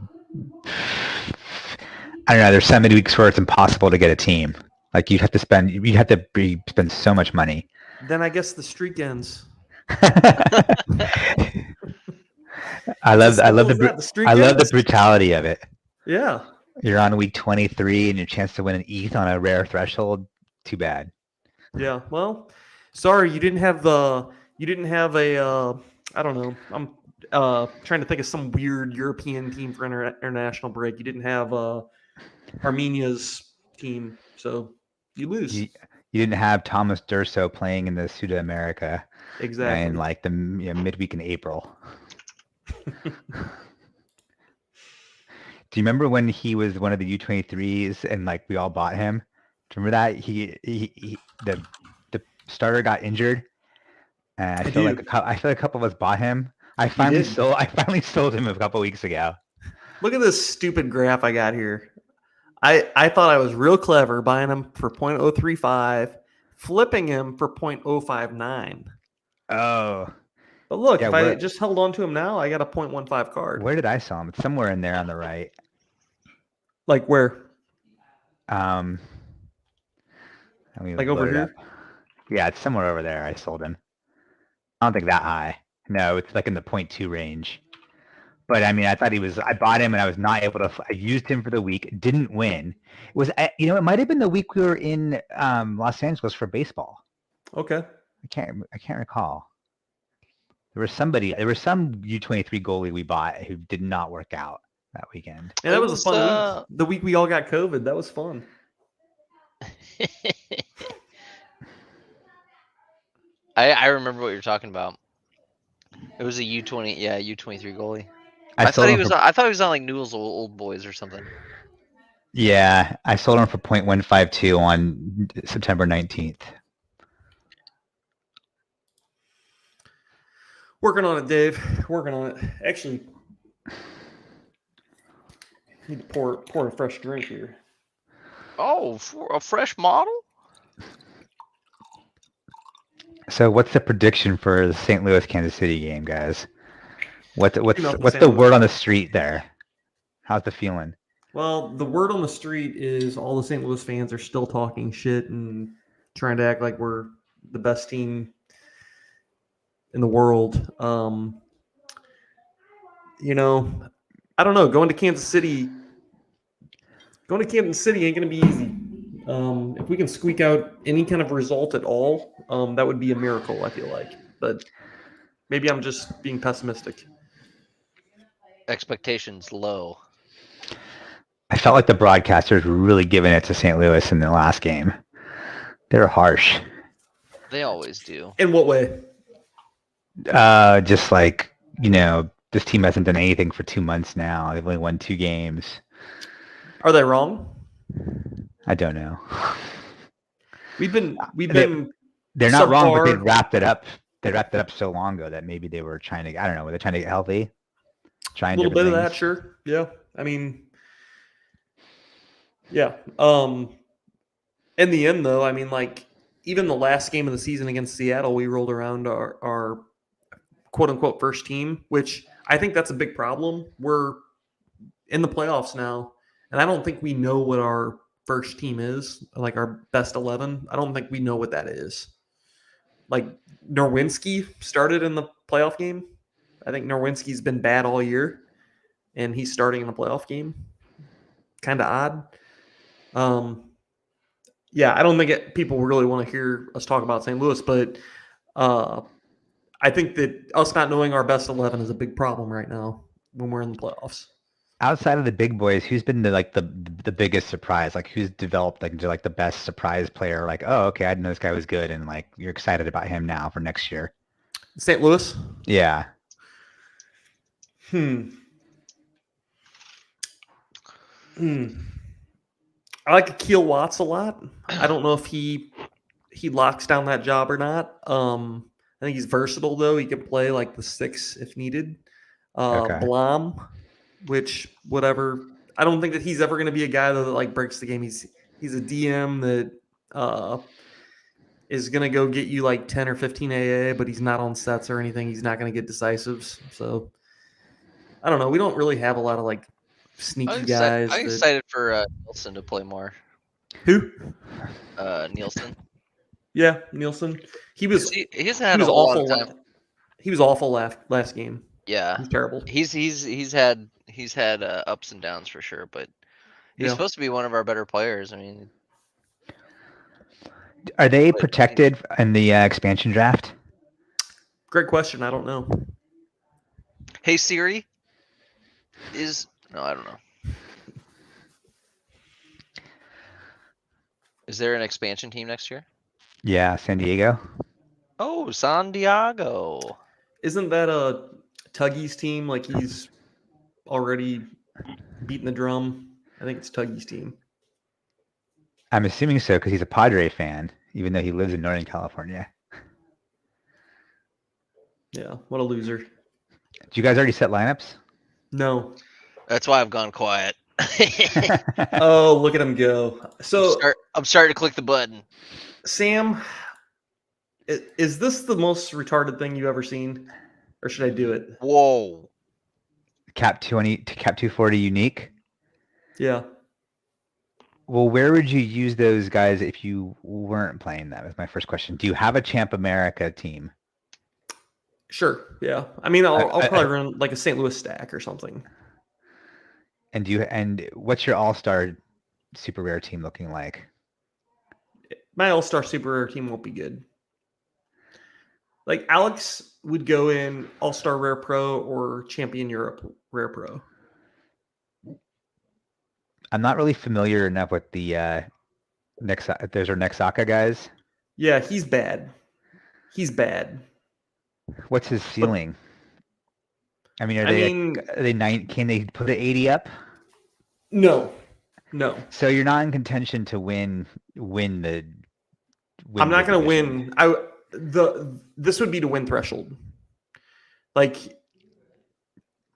I don't know. There's some midweeks where it's impossible to get a team. Like you'd have to spend so much money. Then I guess the streak ends. I love the ends. brutality of it. Yeah. You're on week 23 and your chance to win an ETH on a rare threshold Too bad. Yeah. Well, sorry you didn't have a I don't know. I'm trying to think of some weird European team for international break. You didn't have Armenia's team, so you lose. You, you didn't have Thomas Durso playing in the Suda America Exactly. in like the midweek in April. Do you remember when he was one of the U23s and like we all bought him? Do you remember that the starter got injured, and I feel like do. I feel like a couple of us bought him. I did. finally sold him a couple weeks ago. Look at this stupid graph I got here. I thought I was real clever buying him for 0.035, flipping him for 0.059. Oh, But look, yeah. if I just held on to him now, I got a 0.15 card. Where did I sell him? It's somewhere in there on the right. Like where? Let me Like over load it here? up. Yeah, it's somewhere over there. I sold him. I don't think that high. No, it's like in the 0.2 range. But I mean, I bought him and I was not able to, I used him for the week, didn't win. It was, it might have been the week we were in Los Angeles for baseball. Okay. I can't recall. There was some U23 goalie we bought who did not work out that weekend. Yeah, that It was a was, fun week. The week we all got COVID. That was fun. I remember what you're talking about. It was a U23 goalie. I thought sold he him was. for, I thought he was on like Newell's old boys or something. yeah, I sold him for 0.152 on September 19th. Working on it, Dave. Working on it. Actually, need to pour a fresh drink here. Oh, for a fresh model? So what's the prediction for the St. Louis Kansas City game, guys? What's St. the Louis. word on the street there? How's the feeling? Well, the word on the street is all the St. Louis fans are still talking shit and trying to act like we're the best team in the world. I don't know. Going to Kansas City ain't going to be easy. If we can squeak out any kind of result at all, that would be a miracle, I feel like. But maybe I'm just being pessimistic. Expectations low. I felt like the broadcasters were really giving it to St. Louis in the last game. They were harsh. They always do. In what way? Just like, this team hasn't done anything for 2 months now. They've only won 2 games. Are they wrong? I don't know. We've been. They're not wrong, but they subpar. wrapped it up. They wrapped it up so long ago that maybe they were trying to. I don't know. Were they trying to get healthy? Trying A little bit of different that, things? sure. Yeah. I mean, yeah. In the end, though, I mean, like even the last game of the season against Seattle, we rolled around our quote unquote first team, which I think that's a big problem. We're in the playoffs now, and I don't think we know what our first team is, like our best 11. I don't think we know what that is. Like Norwinski started in the playoff game. I think Norwinski's been bad all year, and he's starting in the playoff game. Kind of odd. Yeah, I don't think people really want to hear us talk about St. Louis, but I think that us not knowing our best 11 is a big problem right now when we're in the playoffs. Outside of the big boys, who's been the biggest surprise? Like who's developed into like the best surprise player? Like, oh, okay, I didn't know this guy was good, and like you're excited about him now for next year. St. Louis? Yeah. I like Akil Watts a lot. I don't know if he locks down that job or not. I think he's versatile though. He can play like the 6 if needed. Okay. Blom, which whatever. I don't think that he's ever going to be a guy that like breaks the game. He's a DM that is going to go get you like 10 or 15 AA, but he's not on sets or anything. He's not going to get decisives. So I don't know. We don't really have a lot of like sneaky guys. I'm excited for Nielsen to play more. Who? Nielsen. Yeah, Nielsen. He was awful. He was awful last game. Yeah, He's terrible. He's had ups and downs for sure, but he's Yeah. supposed to be one of our better players. I mean, Are they Like, protected in the expansion draft? Great question. I don't know. Hey Siri, no, I don't know. Is there an expansion team next year? Yeah, San Diego. Oh, San Diego. Isn't that a Tuggy's team? Like he's already beating the drum. I think it's Tuggy's team. I'm assuming so because he's a Padre fan, even though he lives in Northern California. Yeah, what a loser. Do you guys already set lineups? No. That's why I've gone quiet. Oh, look at him go. So, I'm starting to click the button. Sam, is this the most retarded thing you've ever seen? Or should I do it? Whoa. Cap 20 to Cap 240 unique. Yeah. Well, where would you use those guys if you weren't playing them? Is my first question. Do you have a Champ America team? Sure. Yeah. I mean, I'll I- probably run like a St. Louis stack or something. And what's your all-star super rare team looking like? My all-star super rare team won't be good. Like Alex would go in all-star rare pro or champion Europe rare pro. I'm not really familiar enough with the those are Nexaka guys. Yeah, he's bad. He's bad. What's his ceiling? I mean, are they nine? Can they put an 80 up? No. So you're not in contention to win the. I'm not the going to division. win. This would be to win threshold. Like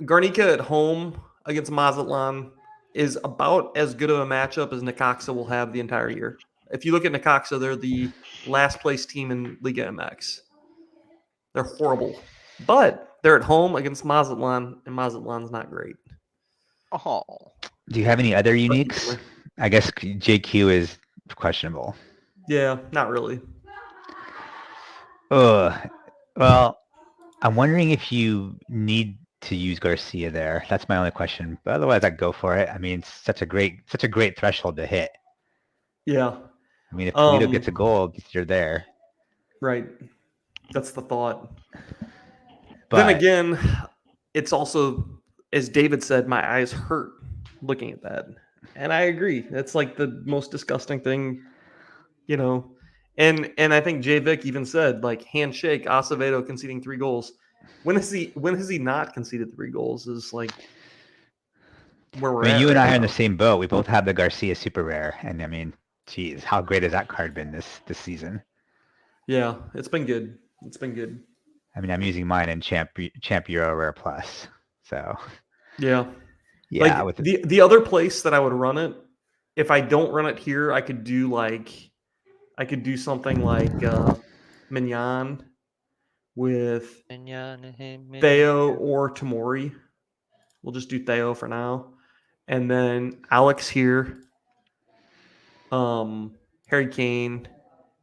Garnica at home against Mazatlan is about as good of a matchup as Necaxa will have the entire year. If you look at Necaxa, they're the last place team in Liga MX. They're horrible, but they're at home against Mazatlan, and Mazatlan's not great. Oh. Do you have any other uniques? I guess JQ is questionable. Yeah, not really. Well, I'm wondering if you need to use Garcia there. That's my only question. But otherwise, I'd go for it. I mean, it's such a great threshold to hit. Yeah. I mean, if Toledo gets a goal, you're there. Right. That's the thought. But Then again, it's also, as David said, my eyes hurt looking at that. And I agree. That's like the most disgusting thing, you know. And I think Jay Vick even said, like, handshake, Acevedo conceding 3 goals. When has he not conceded 3 goals is like where we're at. you and right I are in now. the same boat. We both have the Garcia super rare, and I mean, geez, how great has that card been this season? Yeah, it's been good. It's been good. I mean, I'm using mine in Champ Euro Rare Plus. So Yeah. yeah, Like the other place that I would run it, if I don't run it here, I could do something like Mignon with Theo or Tamori. We'll just do Theo for now. And then Alex here, Harry Kane,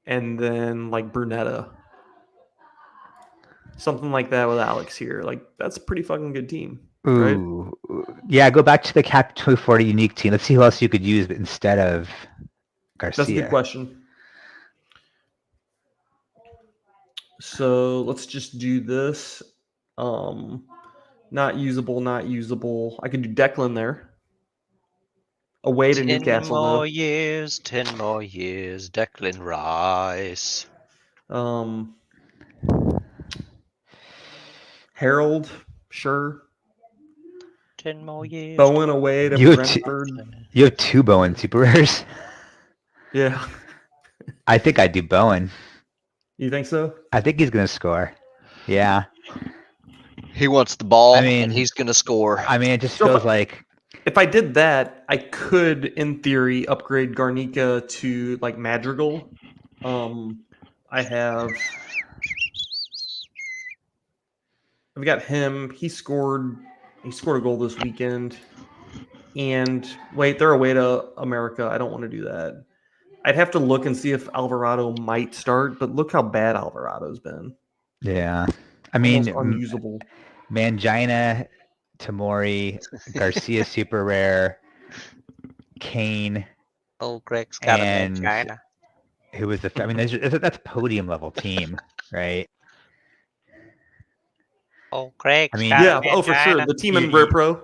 and then like Brunetta. Something like that with Alex here. Like that's a pretty fucking good team. Right? Ooh, yeah. Go back to the Cap 240 unique team. Let's see who else you could use instead of Garcia. That's a good question. So let's just do this. Not usable. I could do Declan there. Away to Newcastle. 10 more years, Declan Rice. Harold, sure. 10 more years. Bowen away to Brentford. You have 2 Bowen super rares. Yeah. I think I'd do Bowen. You think so? I think he's gonna score. Yeah. He wants the ball, I mean- and he's gonna score. I mean, it just So feels like If I did that, I could, in theory, upgrade Garnica to like Madrigal. I've got him. He scored a goal this weekend. And wait, they're away to America. I don't want to do that. I'd have to look and see if Alvarado might start, but look how bad Alvarado's been. yeah. I mean, Almost unusable. Mangina, Tamori, Garcia super rare, Kane, Oh, Greg's got a China. Who was the? I mean, that's a podium level team, right? Oh, Greg's I mean, got Yeah, oh for sure. angina. The team in Rare Pro.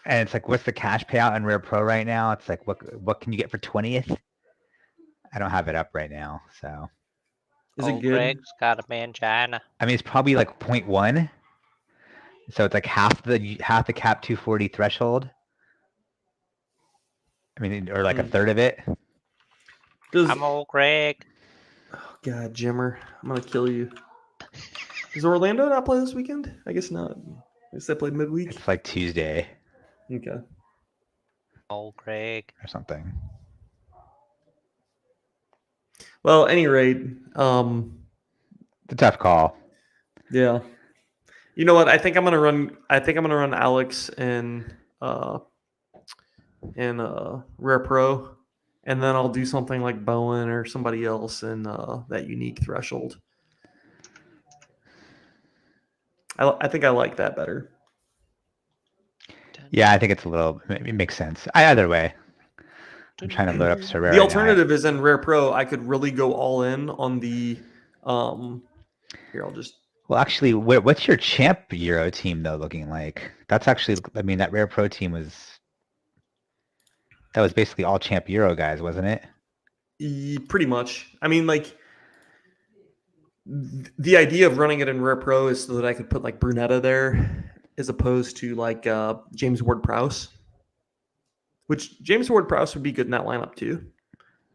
And it's like, what's the cash payout in Rare Pro right now? It's like, what can you get for 20th? I don't have it up right now, so Is Oh, it good? Greg's got a mangina. I mean, it's probably like 0.1. So it's like half the cap 240 threshold. I mean, or like a Hmm. third of it. Does I'm old Greg. oh god, Jimmer, I'm gonna kill you. Does Orlando not play this weekend? I guess not. I guess they played midweek. It's like Tuesday Okay. Old Greg. or something. Well, at any rate, It's a tough call. yeah. You know what? I think I'm gonna run Alex in Rare Pro, and then I'll do something like Bowen or somebody else in that unique threshold. I think I like that better. Yeah, I think it's a little. It makes sense. Either way, I'm trying to load up Sorare. The alternative is in Rare Pro. I could really go all in on the. Here, I'll just. Well, actually, what's your champ Euro team though looking like? That's actually. I mean, that Rare Pro team was. That was basically all champ Euro guys, wasn't it? Pretty much. I mean, like. The idea of running it in Rare Pro is so that I could put like Brunetta there, as opposed to like James Ward-Prowse, which James Ward-Prowse would be good in that lineup too.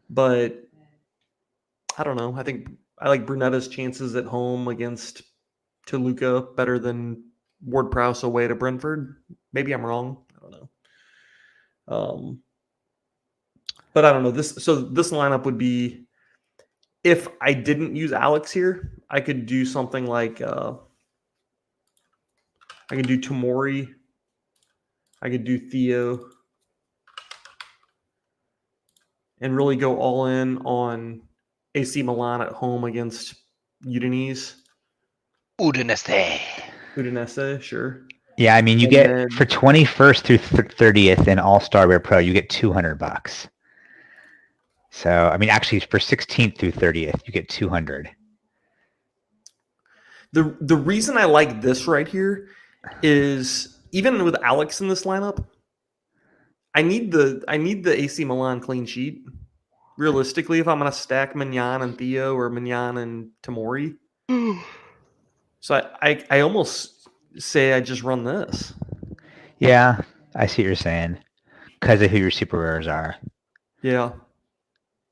But I don't know. I think I like Brunetta's chances at home against Toluca better than Ward-Prowse away to Brentford. Maybe I'm wrong. I don't know. But I don't know. This lineup would be, if I didn't use Alex here, I could do something like I could do Tomori. I could do Theo. And really go all in on AC Milan at home against Udinese. Udinese, sure. Yeah, I mean, you And get then- for 21st through 30th in All Star Rare Pro, you get $200. So, I mean, actually, for 16th through 30th, you get 200. The reason I like this right here is even with Alex in this lineup, I need the AC Milan clean sheet. Realistically, if I'm gonna stack Mignon and Theo or Mignon and Tomori, so I almost say I just run this. Yeah, I see what you're saying. Because of who your super rares are. Yeah.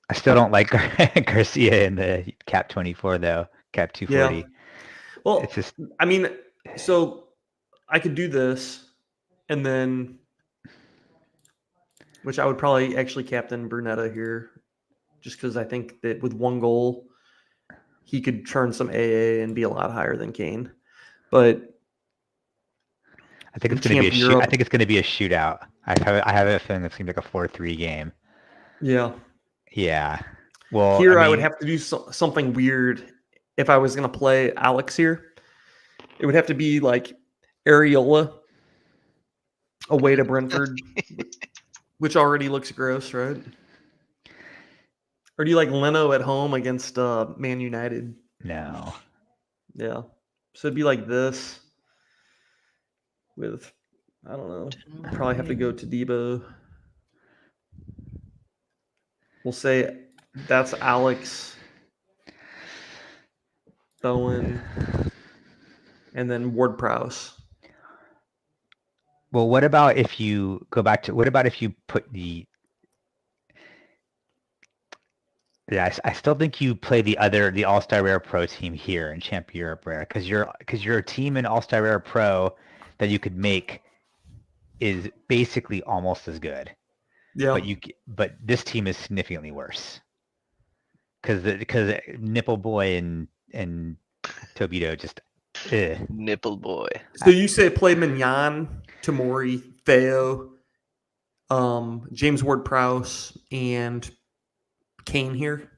I still don't like Garcia in the cap 24 though. Cap 240. Well, It's just I mean, so I could do this, and then, which I would probably actually captain Brunetta here, just because I think that with one goal, he could turn some AA and be a lot higher than Kane. But I think it's in going to be a Champ shoot. I Europe- think it's going to be a shootout. I have a feeling it's going to be like a 4-3 game. yeah, Yeah. Well, here I mean, would have to do something weird if I was going to play Alex here. It would have to be like Areola away to Brentford, which already looks gross, right? Or do you like Leno at home against Man United? no. Yeah. So it'd be like this with, I don't know, I'd probably have to go to Debo. We'll say that's Alex, Bowen, and then Ward-Prowse. Well, what about if you go back to what about if you put the Yeah, I still think you play the All-Star Rare Pro team here in Champ Europe Rare because your team in All-Star Rare Pro that you could make is basically almost as good. Yeah. But this team is significantly worse because Nipple Boy and Tobito just Nipple boy. So you say play Mignon, Tomori, Theo, James Ward-Prowse, and Kane here?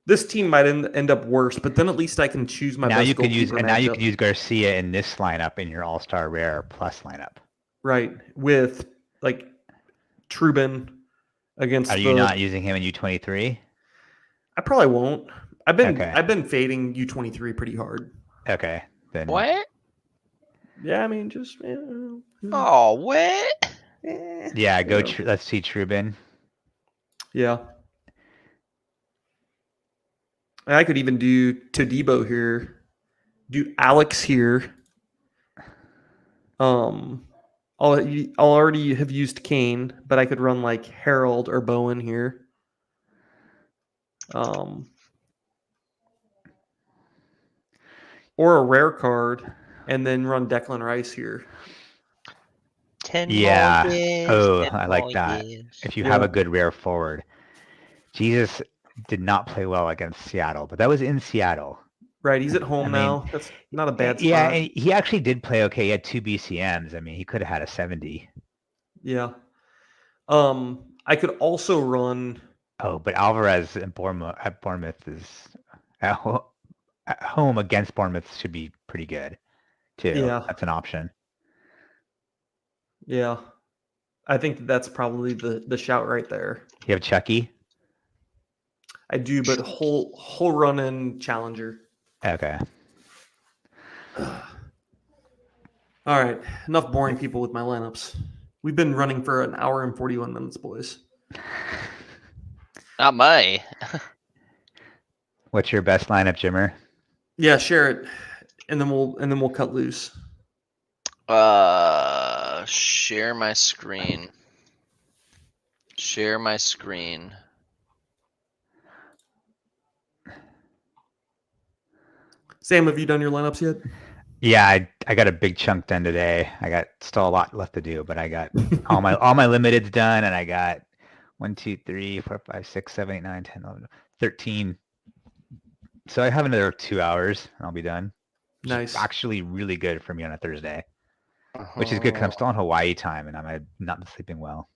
This team might end up worse, but then at least I can choose my now best you could use goalkeeper and now you matchup. could use Garcia in this lineup in your All-Star Rare Plus lineup. Right, with like Trubin against Are you not using him in U23? I probably won't. I've Okay. been fading U23 pretty hard. Okay, then What? Yeah, I mean just Oh, what? yeah, let's see Trubin. Yeah. And I could even do Todibo here. Do Alex here. I'll already have used Kane, but I could run like Harold or Bowen here. Or a rare card, and then run Declan Rice here. 10 Yeah. more years. Oh, 10 I like more that. years. If you have Yeah. a good rare forward. Jesus did not play well against Seattle, but that was in Seattle. Right, he's at home I mean, now. That's not a bad spot. Yeah, and he actually did play okay. He had 2 BCMs. I mean, he could have had a 70. Yeah. I could also run. Oh, but Alvarez at Bournemouth is at home against Bournemouth should be pretty good too. Yeah. That's an option. Yeah, I think that's probably the shout right there. You have Chucky. I do, but whole run in challenger. Okay. All right, enough boring people with my lineups. We've been running for an hour and 41 minutes, boys. Not my. What's your best lineup, Jimmer? Yeah, share it, and then we'll cut loose. Share my screen. Share my screen. Sam, have you done your lineups yet? Yeah, I got a big chunk done today. I got still a lot left to do, but I got all my limiteds done, and I got 1, 2, 3, 4, 5, 6, 7, 8, 9, 10, 11, 13. So I have another 2 hours, and I'll be done. Which is Nice. actually really good for me on a Thursday, which is good because I'm still on Hawaii time and I'm not sleeping well.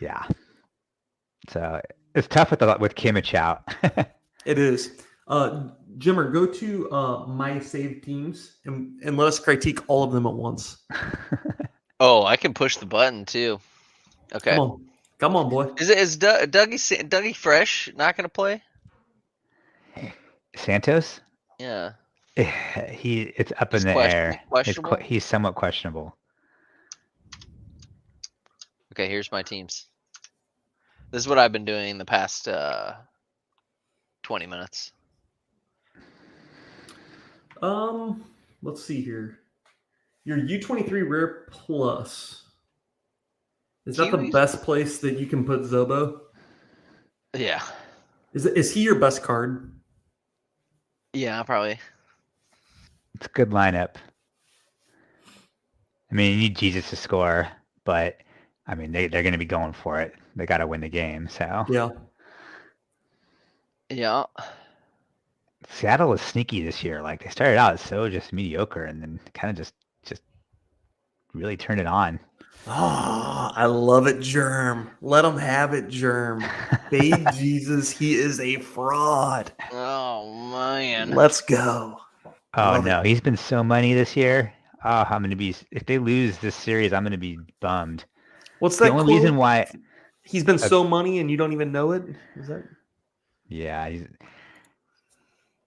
Yeah. So it's tough with Kimmich out. It is. Jimmer, go to my saved teams and let us critique all of them at once. Oh, I can push the button too. Okay. Come on, boy. Is Dougie Fresh not gonna play? Santos? Yeah. It's up He's in the air. questionable? He's somewhat questionable. Okay, here's my teams. This is what I've been doing the past 20 minutes. Let's see here. Your U23 Rare Plus. Is that the Kiwis? best place that you can put Zobo? Yeah. Is he your best card? Yeah, probably. It's a good lineup. I mean, you need Jesus to score, but I mean, they're going to be going for it. They got to win the game. So Yeah. Yeah. Seattle was sneaky this year. Like they started out so just mediocre, and then kind of just really turned it on. Oh, I love it, Germ. Let him have it, Germ. Fade Jesus, he is a fraud. Oh man. Let's go. Oh Love no, he's been so money this year. Oh, I'm gonna be if they lose this series, I'm gonna be bummed. What's The that only quote? reason why, He's been so money and you don't even know it? Is that? yeah,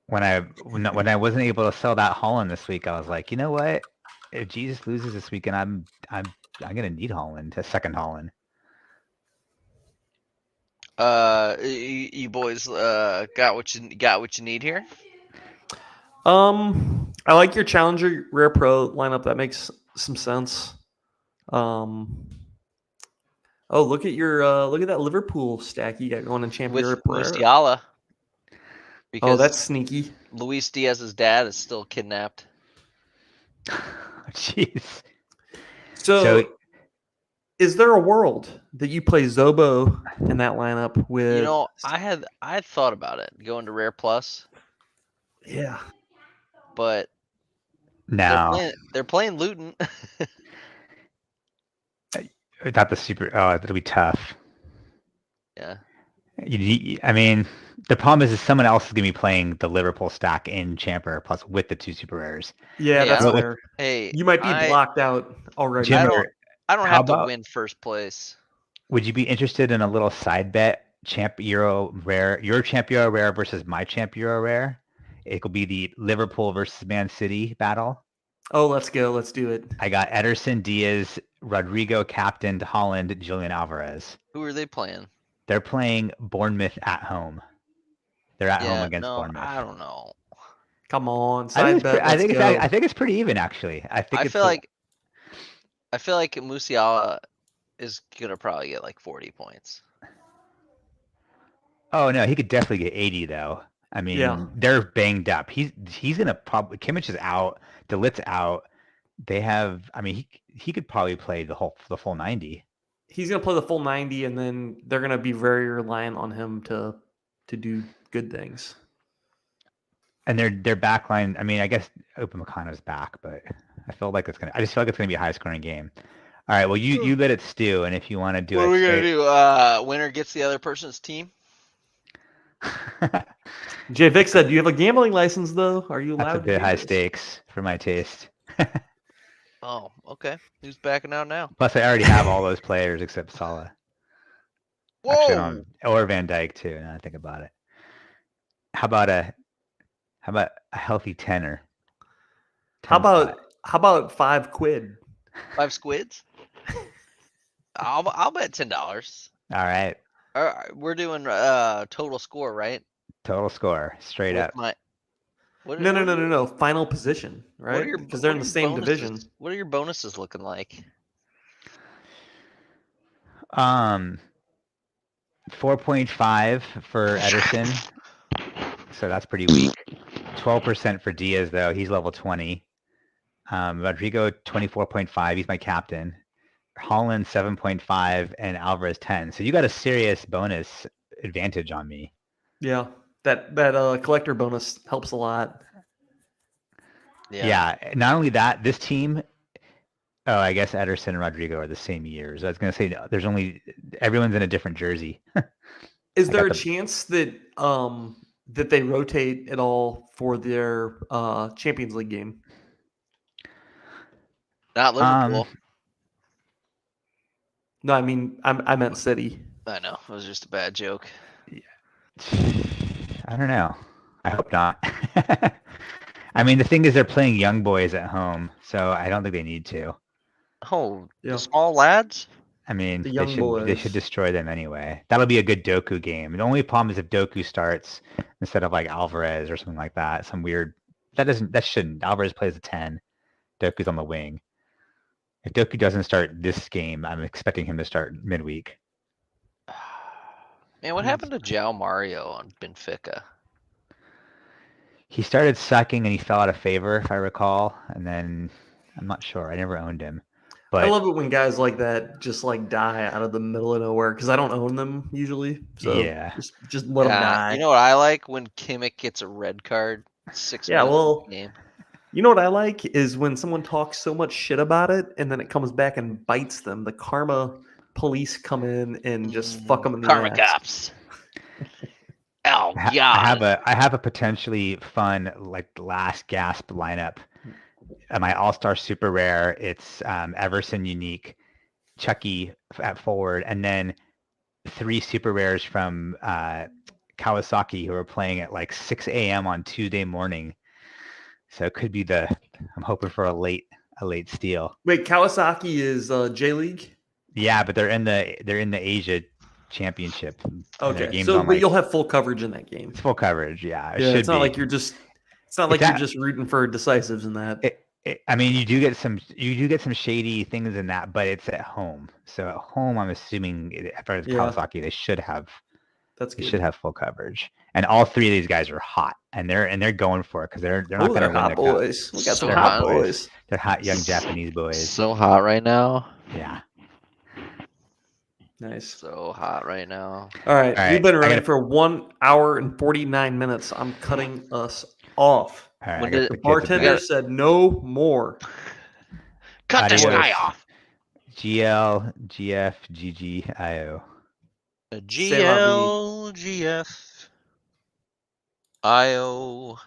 when I wasn't able to sell that Holland this week, I was like, you know what? If Jesus loses this weekend, I'm gonna need Holland, a second Holland. You boys got what you need here? I like your Challenger Rare Pro lineup. That makes some sense. Oh, look at that Liverpool stack you got going in Champions With Rare. Musiala. Oh, that's sneaky. Luis Diaz's dad is still kidnapped. Jeez. So, is there a world that you play Zobo in that lineup with? You know, I had thought about it going to Rare Plus, Yeah. but No, they're playing Luton. not the super. Oh, that'll be tough. Yeah. I mean, the problem is someone else is going to be playing the Liverpool stack in Champer plus with the 2 super rares. Yeah, Hey, that's I don't- fair. Hey, You might be I blocked out already. Jim, I don't how have to about- win first place. would you be interested in a little side bet? Champ Euro rare, your Champ Euro rare versus my Champ Euro rare. It will be the Liverpool versus Man City battle. Oh, let's go. Let's do it. I got Ederson, Diaz, Rodrigo, captained Holland, Julian Alvarez. Who are they playing? They're playing Bournemouth at home. They're at home Yeah, against no, Bournemouth. I don't know. Come on, I side think, bet. Let's go. I think it's pretty even actually. I think I it's feel like Musiala is gonna probably get like 40 points. Oh no, he could definitely get 80 though. I mean, Yeah. they're banged up. He's gonna probably Kimmich is out, DeLit's out. They have. I mean, he could probably play the full 90. He's gonna play the full 90, and then they're gonna be very reliant on him to do good things. And their back line. I mean, I guess Upamecano's back, but I just feel like it's gonna be a high scoring game. All right, well you let it stew, and if you want to do What it, are we gonna do? Winner gets the other person's team? Jay Vic said, "Do you have a gambling license though? Are you allowed?" That's a to bit do high this?" stakes for my taste. Oh, okay. Who's backing out now? Plus, I already have all those players except Salah. Actually, I Whoa! don't- or Van Dijk too. Now I think about it. How about a healthy tenner? How 10 about £5? 5 squids? I'll bet $10. All right, We're doing total score, right? total score straight With up. No. Final position, What are right? your- Because they're what in are the your same bonuses? division. What are your bonuses looking like? 4.5 for Ederson, so that's pretty weak. 12% for Diaz though. He's level 20. Rodrigo 24.5. He's my captain. Holland 7.5 and Alvarez 10. So you got a serious bonus advantage on me. Yeah, that collector bonus helps a lot. Yeah. Not only that, this team. Oh, I guess Ederson and Rodrigo are the same years. I was gonna say everyone's in a different jersey. Is I there a got the- chance that that they rotate at all for their Champions League game? Not Liverpool. No, I mean I meant City. I know. It was just a bad joke. I don't know. I hope not. I mean, the thing is, they're playing young boys at home, so I don't think they need to. Oh, Yeah. the small lads? I mean, The they young should boys. destroy them anyway. That'll be a good Doku game. The only problem is if Doku starts instead of like Alvarez or something like that. Some weird that shouldn't. Alvarez plays a 10. Doku's on the wing. If Doku doesn't start this game, I'm expecting him to start midweek. Man, what happened to João Mario on Benfica? He started sucking and he fell out of favor, if I recall. And then I'm not sure. I never owned him. But I love it when guys like that just like die out of the middle of nowhere because I don't own them usually. So Yeah. just let them die. You know what I like? When Kimmich gets a red card 6 Yeah, minutes well, in the game. You know what I like is when someone talks so much shit about it and then it comes back and bites them. The karma police come in and just fuck them in the Karma ass. cops. Oh I god. have a potentially fun like last gasp lineup. My all-star super rare. It's Everson unique, Chucky at forward, and then 3 super rares from Kawasaki who are playing at like 6 a.m. on Tuesday morning. So it could be I'm hoping for a late steal. Wait, Kawasaki is J League? Yeah, but they're in the Asia Championship. and their Okay, game's so on, but like, you'll have full coverage in that game. it's full coverage. Yeah, it Yeah, should it's not be. like you're just. It's not It's like you're at- just rooting for decisives in that. I mean, you do get some shady things in that, but it's at home. So at home, I'm assuming if it's Yeah. Kawasaki, they should have That's they good. should have full coverage. And all 3 of these guys are hot, and they're going for it because they're not Ooh, going to they're win hot the cup. boys. We got some So hot hot. boys. They're hot young Japanese boys. So hot right now. Yeah. Nice. So hot right now. All right, All right, we've been I running gotta- for 1 hour and 49 minutes. I'm cutting us off. All right. When I gotta did- put The kids to bed. bartender said no more. Cut this Adios. guy off. GL, GF, GG, IO. A C'est la vie. GL, GF, IO.